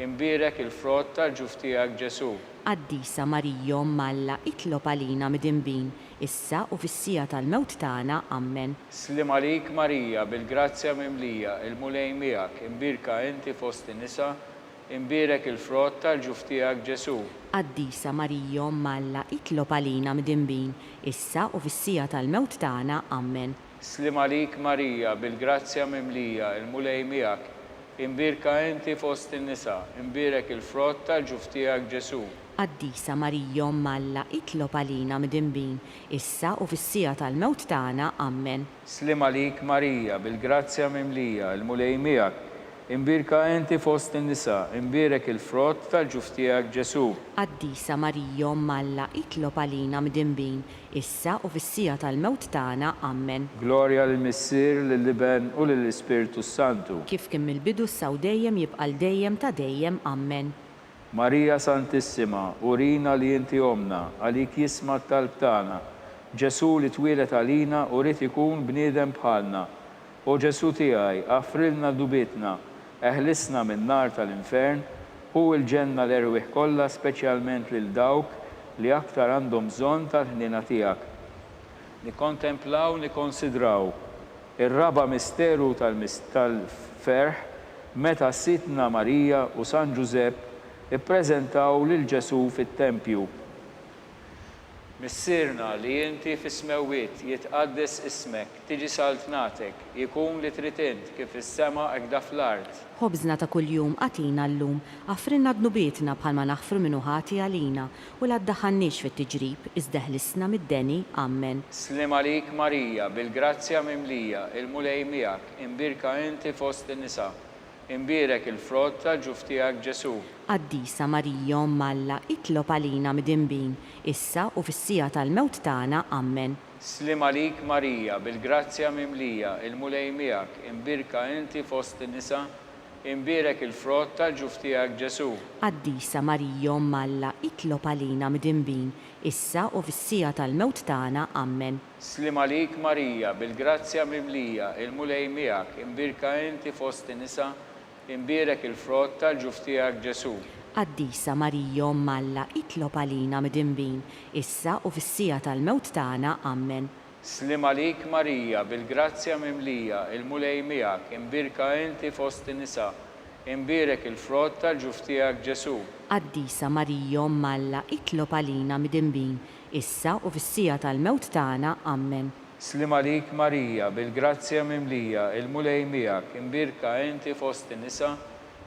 imbirek il-frott tal-ġuf tiegħek Ġesu. Qaddisa Marija Omm Alla, itlob għalina midinbin, issa u fis-sija tal-mewt tagħna. Amen. Slim għalik Marija, bil-grazzja mimlija, il-mulej miegħek, imbirka inti fost in-nisa, imbirek il-frott tal-ġuf tiegħek Ġesu. Qaddisa Marija Omm Alla, itlob għalina midinbin, issa u fis-sija tal-mewt tagħna. Amen. Slim għalik Marija, bil-grazzja mimlija, il-mulej miegħek, imbirka inti fost in-nisa, imbirek il-frott tal-ġuf tiegħek Ġesu. Qaddisa Marija Omm Alla, itlob għalina midinbin, issa u fis-sija tal-mewt tagħna. Amen. Slim għalik Marija, bil-grazzja mimlija, il-mulej miegħek, imbirka inti fost in-nisa, imbirek il-frott tal-ġuf tiegħek Ġesu. Qaddisa Marija Omm Alla, itlob għalina midinbin, issa u fis-sija tal-mewt tagħna. Amen. Glorja lill-Missier, lill-Liben u lill-Ispiritu Santu. Kif kien mill-bidu saw dejjem jibqa' dejjem ta' dejjem. Amen. Marija Santissima, urina li inti omna, għalik jisma' t-talb tagħna. Ġesu li twilet għalina u rid ikun bniedem bħalna. O Ġesu tiegħi, aħfrilna dubitna, eħlisna min-nar tal-infern, hu l-ġenna l-erwieħ kollha, speċjalment lil dawk li aktar għandhom bżonn tal-ħnina tiegħek. Nikkontemplaw, nikkonsidraw ir-raba misteru tal-ferħ meta Sidna Marija u San Ġusepp ippreżentaw lil Ġesu fit-Tempju. Missirna li inti fis-smewwiet jitqaddes ismek, tiġi saltnatek, jkun li trid int kif is-sema hekk da fl-art. Ħobżna ta' kuljum għatina llum, affrinna dnubietna bħalma naħfru minnu ħati għalina u la ddaħħalniex fit-tiġrib iżda ħlisna mid-deni. Amen. Slim għalik Marija, bil-grazzja mimlija, il-mulej miegħek, imbirka inti fost in-nisa, imbirek il-frott tal-ġuf tiegħek Ġesu. Qaddisa Marija Omm Alla, itlob għalina midinbin, issa u fis-sija tal-mewt tagħna. Amen. Slim għalik Marija, bil-grazzja mimlija, il-mulej miegħek, imbirka inti fost in-nisa, imbirek il-frott tal-ġuf tiegħek Ġesu. Qaddisa Marija Umm Alla, itlob għalina midinbin, issa u fis-sija tal-mewt tagħna. Amen. Slim għalik Marija, bil-grazzja mimlija, il-mulej miegħek, imbirka inti fost in-nisa, imbirek il-frott tal-ġuf tiegħek Ġesu. Qaddisa Marija Umm Alla, itlob għalina midinbin, issa u fis-sija tal-mewt tagħna. Amen. Slim għalik Marija, bil-grazzja mimlija, il-mulej miegħek, imbirka inti fost in-nisa, imbirek il-frott tal-ġuf tiegħek Ġesu. Qaddisa Marija Umm Alla, itlob għalina midinbin, issa u fis-sija tal-mewt tagħna. Amen. Slim għalik Marija, bil-grazzja mimlija, il-mulej miegħek, imbirka inti fost in-nisa,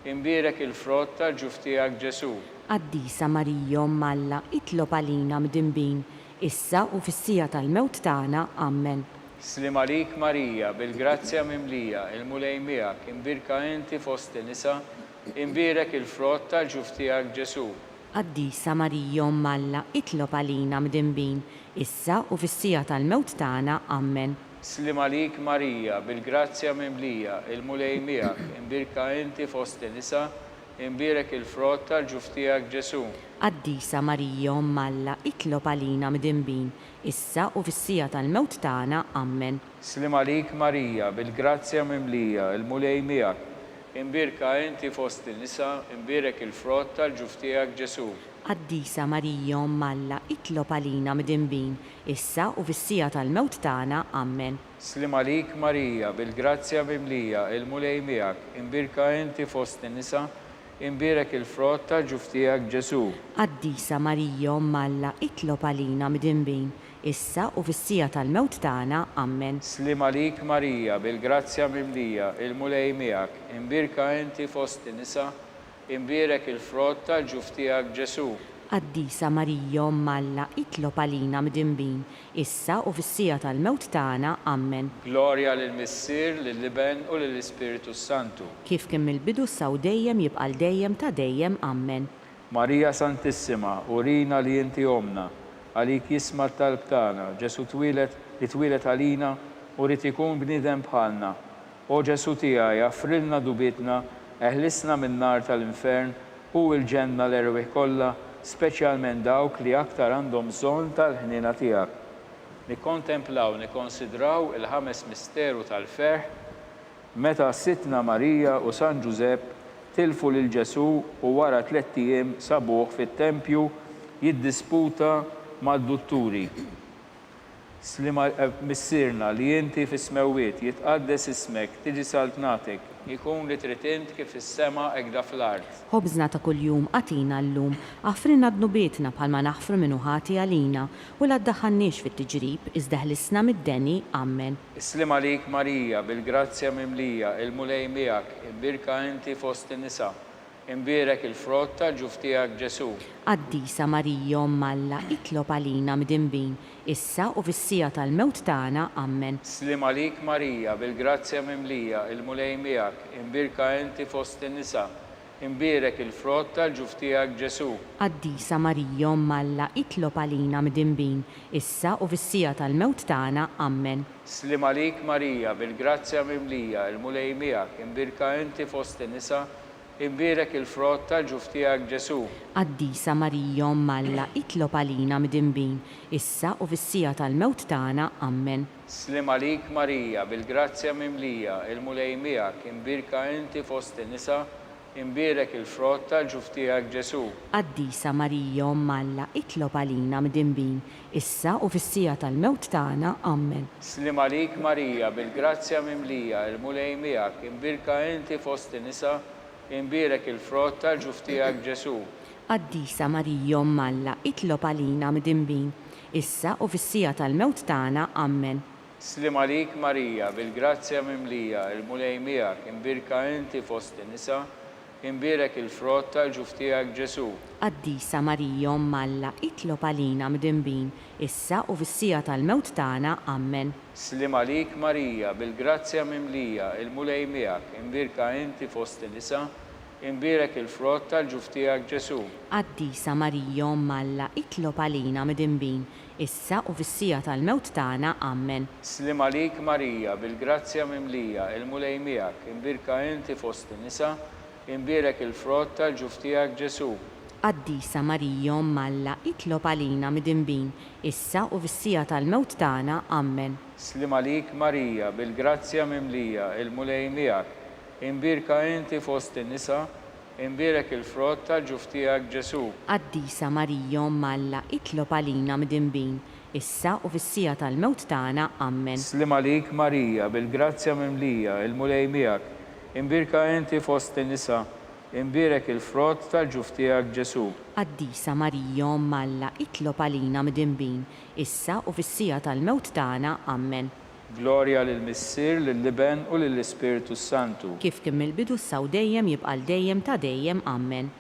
imbirek il-frott tal-ġuf tiegħek Ġesu. Qaddisa Marija Umm Alla, itlob għalina midinbin, issa u fis-sija tal-mewt tagħna. Amen. Slim għalik Marija, bil-grazzja mimlija, il-mulej miegħek, imbirka inti fost in-nisa, imbirek il-frott tal-ġuf tiegħek Ġesu. Qaddisa Marija Umm Alla, itlob għalina midinbin, issa u fis-sija tal-mewt tagħna. Amen. Slim għalik Marija, bil-grazzja mimlija, il-mulej miegħek, imbirka inti fost in-nisa, imbirek il-frott tal-ġuf tiegħek Ġesu. Qaddisa Marija Umm Alla, itlob għalina midinbin, issa u fis-sija tal-mewt tagħna. Amen. Slim għalik Marija, bil-grazzja mimlija, il-mulej miegħek, imbirka inti fost in-nisa, imbirek il-frott tal-ġuf tiegħek Ġesu. Qaddisa Marija Umm Alla, itlob għalina midinbin, issa u fis-sija tal-mewt tagħna. Amen. Slim għalik Marija, bil-grazzja mimlija, il-mulej miegħek, imbirka inti fost in-nisa, imbirek il-frott tal-ġuf tiegħek Ġesu. Qaddisa Marija Umm Alla, itlob għalina midinbin, issa u fis-sija tal-mewt tagħna. Amen. Slim għalik Marija, bil-grazzja mimlija, il-mulej miegħek, imbirka inti fost in-nisa, imbirek il-frott tal-ġuf tiegħek Ġesu. Qaddisa Marija Umm Alla, itlob għalina midinbin, issa u fis-sija tal-mewt tagħna. Amen. Glorja lill-Missier, lill-Iben u lill-Ispiritu Santu. Kif kien mill-bidu saw dejjem jibqa' dejjem ta' dejjem. Amen. Marija Santissima, urina li inti omna, għalik jisma' talb tagħna, Ġesu twilet għalina u rid ikun bniedem bħalna. O Ġesu tiegħi, affrilna dubitna, eħlisna min-nar tal-infern u l-ġenna l-erwieħ kollha, speċjalment dawk li aktar għandhom bżonn tal-ħnina tiegħek. Nikkontemplaw, nikkonsidraw il-ħames misteru tal-ferħ meta sitna Marija u San Ġusepp tilfu lil Ġesu u wara 3 ijiem sabuh fit-tempju jiddisputa mad-dutturi. Missirna li inti fis-smewwiet jitqaddes ismek, tiġi saltnatek, ikun li trid int kif is-sema hekk fl-art. Ħobżna ta' kuljum għatina llum, għafrinna dnubietna bħalma naħfru minnu ħati għalina u la ddaħħalniex fit-tiġrib iżda ħlisna mid-deni. Amen. Slim għalik Marija, bil-grazzja mimlija, il-mulej miegħek, imbirka inti fost in-nisa, imbirek il-frott tal-ġuf tiegħek Ġesu. Qaddisa Marija Umm Alla, itlob għalina midinbin, issa u fis-sija tal-mewt tagħna. Amen. Slim għalik Marija, bil-grazzja mimlija, il-mulej miegħek, imbirka inti fost in-nisa, imbirek il-frott tal-ġuf tiegħek Ġesu. Qaddisa Marija Umm Alla, itlob għalina midinbin, issa u fis-sija tal-mewt tagħna. Amen. Slim għalik Marija, bil-grazzja mimlija, il-mulej miegħek, imbirka inti fost in-nisa, imbirek il-frott tal-ġuf tiegħek Ġesu. Qaddisa Marija Umm Alla, itlob għalina midinbin, issa u fis-sija tal-mewt tagħna. Amen. Slim għalik Marija, bil-grazzja mimlija, il-mulej miegħek, imbirka inti fost in-nisa, imbirek il-frott tal-ġuf tiegħek Ġesu. Qaddisa Marija Umm Alla, itlob għalina midinbin, issa u fis-sija tal-mewt tagħna. Amen. Slim għalik Marija, bil-grazzja mimlija, il-mulej miegħek, imbirka inti fost in-nisa, imbirek il-frott tal-ġuf tiegħek Ġesu. Qaddisa Marija Umm Alla, itlob għalina midinbin, issa u fis-sija tal-mewt tagħna. Amen. Slim għalik Marija, bil-grazzja mimlija, il-mulej miegħek, imbirka inti fost in-nisa, imbirek il-frott tal-ġuf tiegħek Ġesu. Qaddisa Marija Umm Alla, itlob għalina midinbin, issa u fis-sija tal-mewt tagħna. Amen. Slim għalik Marija, bil-grazzja mimlija, il-mulej miegħek, imbirka inti fost in-nisa, imbierek il-frott tal-ġuf tiegħek Ġesu. Qaddisa Marija Malla, itlob għalina midinbin, issa u fis-sija tal-mewt tagħna. Amen. Slim għalik Marija, bil-grazzja mimlija, il-mulej miegħek, imbirka inti fost in-nisa, imbierek il-frott tal-ġuf tiegħek Ġesu. Qaddisa Marija Malla, itlob għalina midinbin, issa u fis-sija tal-mewt tagħna. Amen. Slim għalik Marija, bil-grazzja mimlija, il-mulej miegħek, imbirka inti fost in-nisa, imbierek il-frott tal-ġuf tiegħek Ġesu. Qaddisa Marija Malla, itlob għalina midinbin, issa u fis-sija tal-mewt tagħna. Amen. Slim għalik Marija, bil-grazzja mimlija, il-mulej miegħek, imbirka inti fost in-nisa, imbierek il-frott tal-ġuf tiegħek Ġesu. Qaddisa Marija Malla, itlob għalina midinbin, issa u fis-sija tal-mewt tagħna. Amen. Glorja lill-Missier, lill-Liben u lill-Ispiritu Santu. Kif kien mill-bidu saw dejjem jibqal dejjem ta' dejjem. Amen.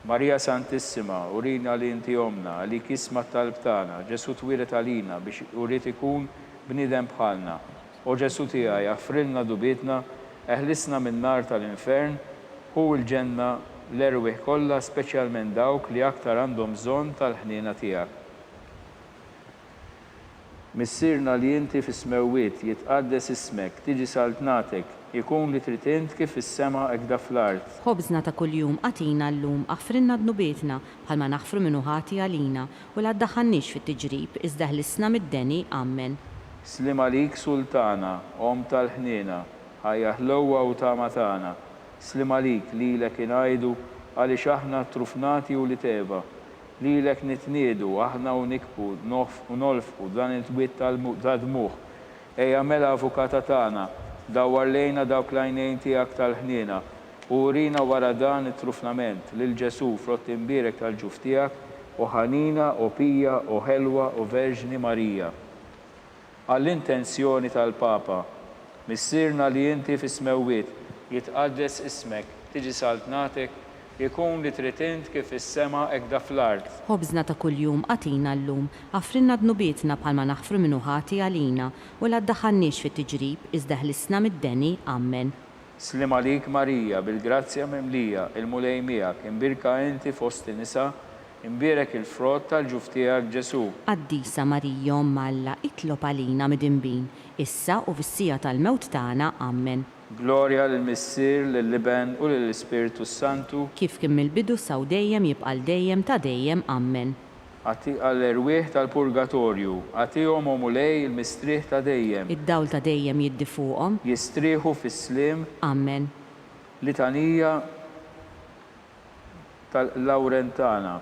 Marija Santissima, urina li inti omna, li kisma tal-btana, Ġesu twilet għalina biex urit ikun bnidem bħalna. O Ġesu tiegħi, jaffrilna dubietna, eħlisna minn nar tal-infern, u l-ġenna l-erwieħ kollha, speċjalment dawk li aktar għandhom bżonn tal-ħniena tiegħek. Missirna li inti fis-smewwiet jitqaddes ismek, tiġi saltnatek, ikun li trid int kif fis-sema hekk fl-art. Ħobżna ta' kuljum atina llum, aħfrinna dnubietna bħalma naħfru minnu ħati għalina u la ddaħħalniex fit-tiġrib iżda ħlisna mid-deni. Amen. Slim għalik Sultana, om tal-ħniena, ħajja ħlowwa u tama tagħna. Slim għalik lilek ingħajdu għaliex aħna trufnati u li teba. Lilek nitniedu, aħna u nikbu, u nolfqu dan it-twiet tal-dmuħ. Ejja mela avukata tagħna, dawwar lejna dawk l-għajnejn tiegħek tal-ħniena u urina wara dan it-trufnament lil Ġesu frott imbierek tal-ġuf tiegħek u ħanina u pija u ħelwa u Verġni Marija. Għall-intenzjoni tal-Papa, missirna li inti fis-smewwiet jitqaddes ismek, tiġi saltnatek, ikun li trid int kif is-sema hekk fl-art. Ħobżna ta' kuljum atina llum, aħfrinna dnubietna bħalma naħfru minnu ħati għalina u la ddaħħalniex fit-tiġrib iżda ħlisna mid-deni. Amen. Slim għalik Marija, bil-grazzja mimlija, il-mulej miegħek, imbirka inti fost in-nisa, imbierek il-frott tal-ġuf tiegħek Ġesu. Qaddisa Marija Malla, itlob għalina midinbin, issa u fis-sija tal-mewt tagħna. Amen. Glorja lill-Missier, lill-Liben u lill-Ispiritu Santu. Kif kien mill-bidu saw dejjem jibqal dejjem ta' dejjem. Amen. Għall-erwieħ tal-purgatorju, għatihom u mulej il-mistrieħ ta' dejjem. Id-dawl ta' dejjem jiddi fuqhom. Jistrieħu fis-slim. Amen. Litanija tal-Lawrentana.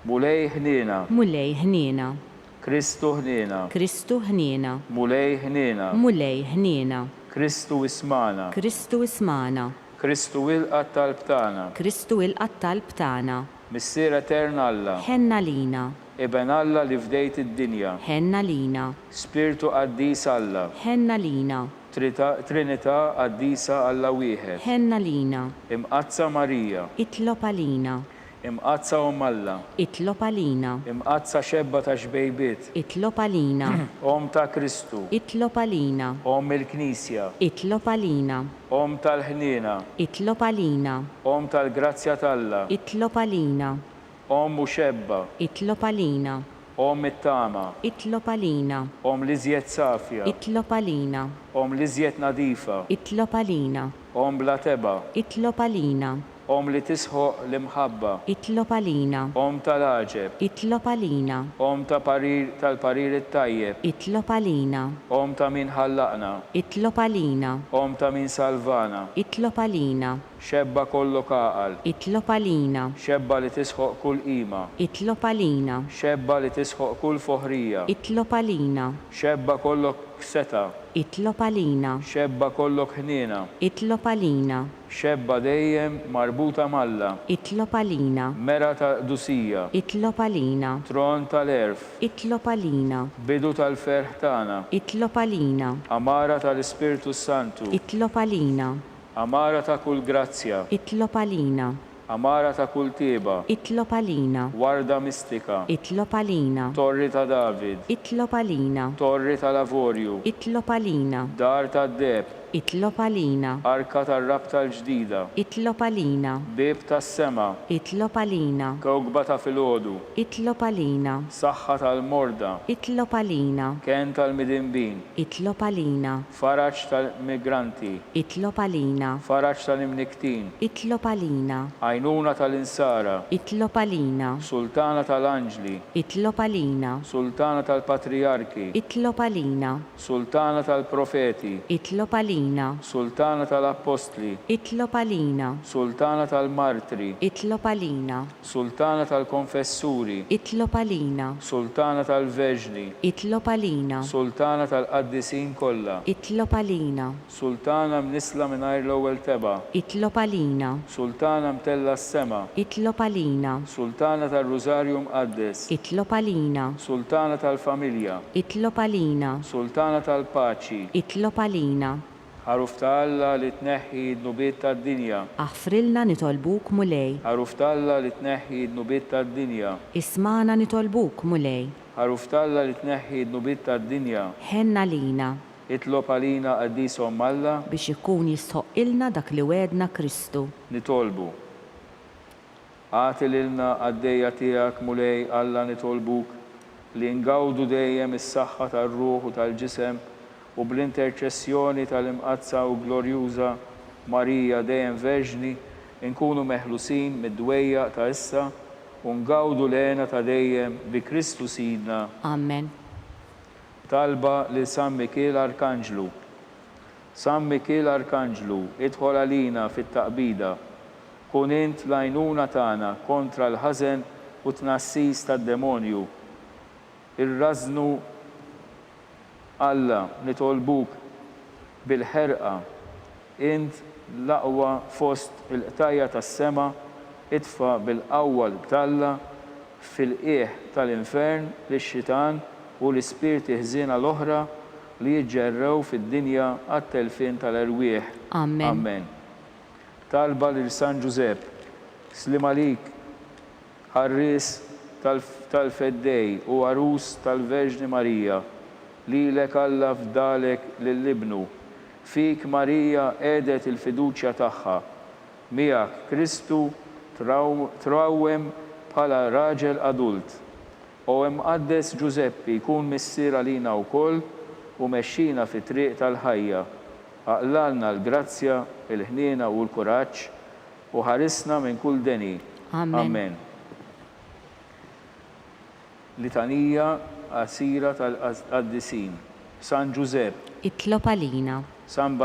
Mulej ħniena. Mulej ħniena. Kristu ħniena. Kristu ħniena. Mulej ħniena. Mulej ħniena. Kristu ismana. Kristu ismana. Kristu ilqat tal-btana. Kristu ilqat tal-btana. Missier Eterna Alla. Ħenna lina. Iben Alla li fdejt id-dinja. Ħenna lina. Spiritu qaddis Alla. Ħenna lina. Trinità qaddisa Alla wieħed. Ħenna lina. Imqazza Marija. Itlob għalina. Imqazza Alla. Itlob għalina. Imqazza xebba ta' xbejbiet. Itlob għalina. Om ta' Kristu. Itlob għalina. Om il-Knisja. Itlob għalina. Om tal-ħniena. Itlob għalina. Om tal-grazzja t'Alla. Itlob għalina. Om u xebba. Itlob għalina. Om it-tama. Itlob għalina. Om liżjed safja. Itlob għalina. Om liżjed nadifa. Itlob għalina. Om bla teba. Itlob għalina. Om li tisħoq l-imħabba. Itlob għalina. Om tal-aġeb. Itlob għalina. Om tal-parir it-tajjeb. Itlob għalina. Om ta' min ħallaqna. Itlob għalina. Om ta' min salvana. Itlob għalina. Xebba kollu kaqal. Itlob għalina. Xebba li tisħoq kull qima. Itlob għalina. Xebba li tisħoq kull foħrija. Itlob għalina. Xebba kollok seta. Itlob għalina. Xebba kollok ħniena. Itlob għalina. Xebba dejjem marbuta malla. Itlob għalina. Mera ta' dusija. Itlob għalina. Tron tal-erf. Itlob għalina. Bidu tal-ferħ tagħna. Itlob għalina. Amara tal-Ispiritu Santu. Itlob għalina. Amara ta' kull grazzja. Itlob għalina. Amara ta' kull tieba. Itlob għalina. Warda mistika. Itlob għalina. Torri ta' David. Itlob għalina. Torri ta' Lavorju. Itlob għalina. Dar ta' Deb. Itlob għalina. Arka tar-rabta l-ġdida, Itlob għalina. bib tas-sema, Itlob għalina. kewkba ta' filgħodu, Itlob għalina. saħħa tal-morda, Itlob għalina. ken tal-midinbin, Itlob għalina. faraġ tal-migranti, Itlob għalina. faraġ tal-imniktin, Itlob għalina. għajnuna tal-insara, Itlob għalina. sultana tal-anġli, Itlob għalina. sultana tal-patriarki, Itlob għalina. sultana tal-profeti, Itlob għalina. sultana tal-apostli, Itlob għalina. sultana tal-martri, Itlob għalina. sultana tal-konfessuri, Itlob għalina. sultana tal-veġni, Itlob għalina. sultana tal-qaddisin kollha, Itlob għalina. sultana mnisla mingħajr l-ewwel teba', Itlob għalina. sultana mtella s-sema, Itlob għalina. sultana tal-Rużarju mqaddes, Itlob għalina. sultana tal-familja, Itlob għalina. sultana tal-paċi, Itlob għalina. ħaruf ta' Alla li tneħħi d-nubiet tad-dinja, Aħfrilna nitolbuk mulej. ħaruf ta' Alla li tneħħi d-nubiet tad-dinja, Ismana nitolbuk mulej. ħaruf ta' Alla li tneħħi d-nubiet tad-dinja, Ħenna lina itlob għalina qaddieshom Alla, biex ikun jistħoqilna dak li wedna Kristu. nitolbu. Għati lilna għaddejja tiegħek mulej Alla nitolbuk li ngawdu dejjem is-saħħa tar-ruħ u tal-ġisem u bl-interċessjoni tal-imqazza u glorjuża Marija dejjem Verġni nkunu meħlusin mid-dwejja ta' issa u ngawdu lena ta' dejjem bi Kristu Sidna. Amen. Talba li San Mikiel Arkanġlu. San Mikiel Arkanġlu, idħol għalina fit-taqbida, kun int l-għajnuna tagħna kontra l-ħażen u tnassis tad-demonju. Irrażnu Alla nitolbuk bil-ħerqa, int l-aqwa fost il-qtajja tas-sema, idfa bil-qawwa l-btalla fil-qieħ tal-infern lix-xitan u l-ispirti ħżiena l-oħra li jiġġerrew fid-dinja għat-telfin tal-erwieħ. Amen. Amen. Talba lil San Giuseppe, slim għalik, ħarris tal-feddej u għarus tal-Verġni Marija, lilek Alla fdalek lill-ibnu, fik Marija għedet il-fiduċja tagħha, miegħek Kristu trawwem bħala raġel adult. U imqaddes Giuseppe jkun missier għalina wkoll u mexxina fi triq tal-ħajja. Aqlalna l-grazzja, il-ħniena u l-kuraġġ u ħarisna minn kull deni. Amen. Amen. Litanija qasira tal-qaddisin. San Giuseppe, Itlob għalina. San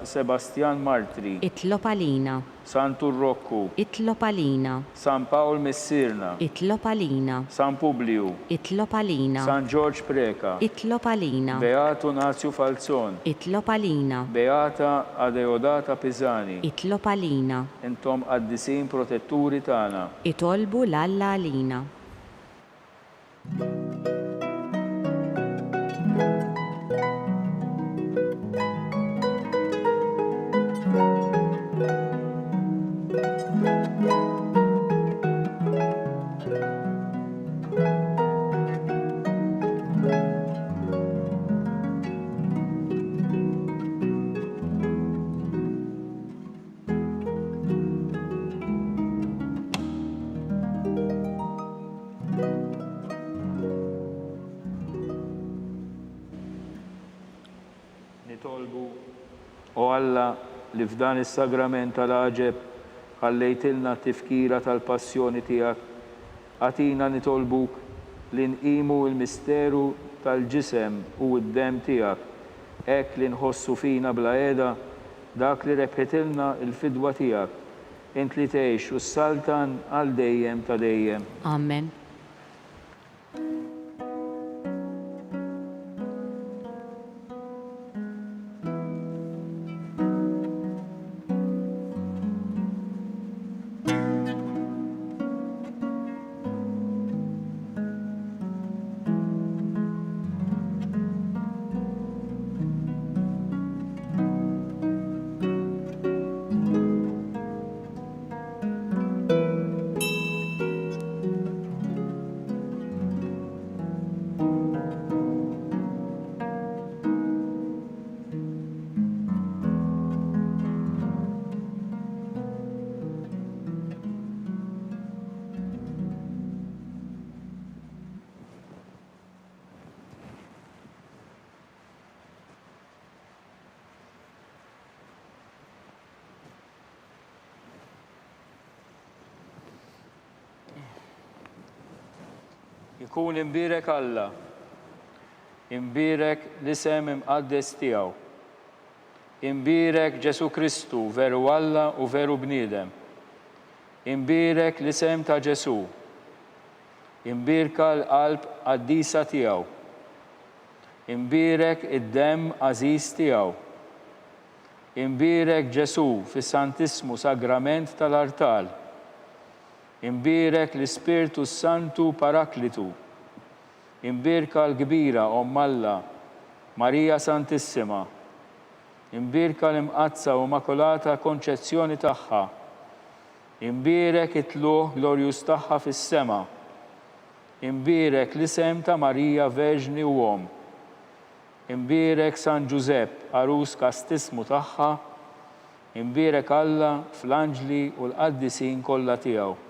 Sebastian Martri, Itlob għalina. San Turrokku, Itlob għalina. San Paul Missirna, Itlob għalina. San Publiu, Itlob għalina. San George Preka, Itlob għalina. Beato Nazio Falzon, Itlob għalina. Beata Adeodata Pisani, Itlob għalina. intom qaddisin protetturi tagħna. Itolbu l-Alla għalina. Nitolbu o Alla li f'dan is-sagrament tal-aġeb ħallejtilna t-tifkira tal-passjoni tiegħek. Għatina nitolbuk li nqimu l-misteru tal-ġisem u d-dem tiegħek. Hekk li nħossu fina bla qiegħda dak li rebħitilna l-fidwa tiegħek. Int li tgħix u s-saltan għal dejjem ta' dejjem. Amen. Ikun imbirek Alla, imbirek l-isem imqaddes tiegħu, imbirek Ġesu Kristu veru Alla u veru bniedem, imbirek l-isem ta' Ġesu, imbirka l-qalb qaddisa tiegħu, imbirek id-demm għażiż tiegħu, imbirek Ġesu fis-Santismu Sagrament tal-Artal, imbirek l-Ispirtu Santu Paraklitu, imbirka l-kbira Omm Alla, Marija Santissima, imbirka l-imqazza u Immakolata Konċezzjoni tagħha, imbirek it-tluħ glorjuż tagħha fis-sema, imbirek l-isem ta' Marija Verġni u Omm, imbirek San Giusepp arus kastismu tagħha, imbirek Alla fl-anġli u l-qaddisin kollha tiegħu.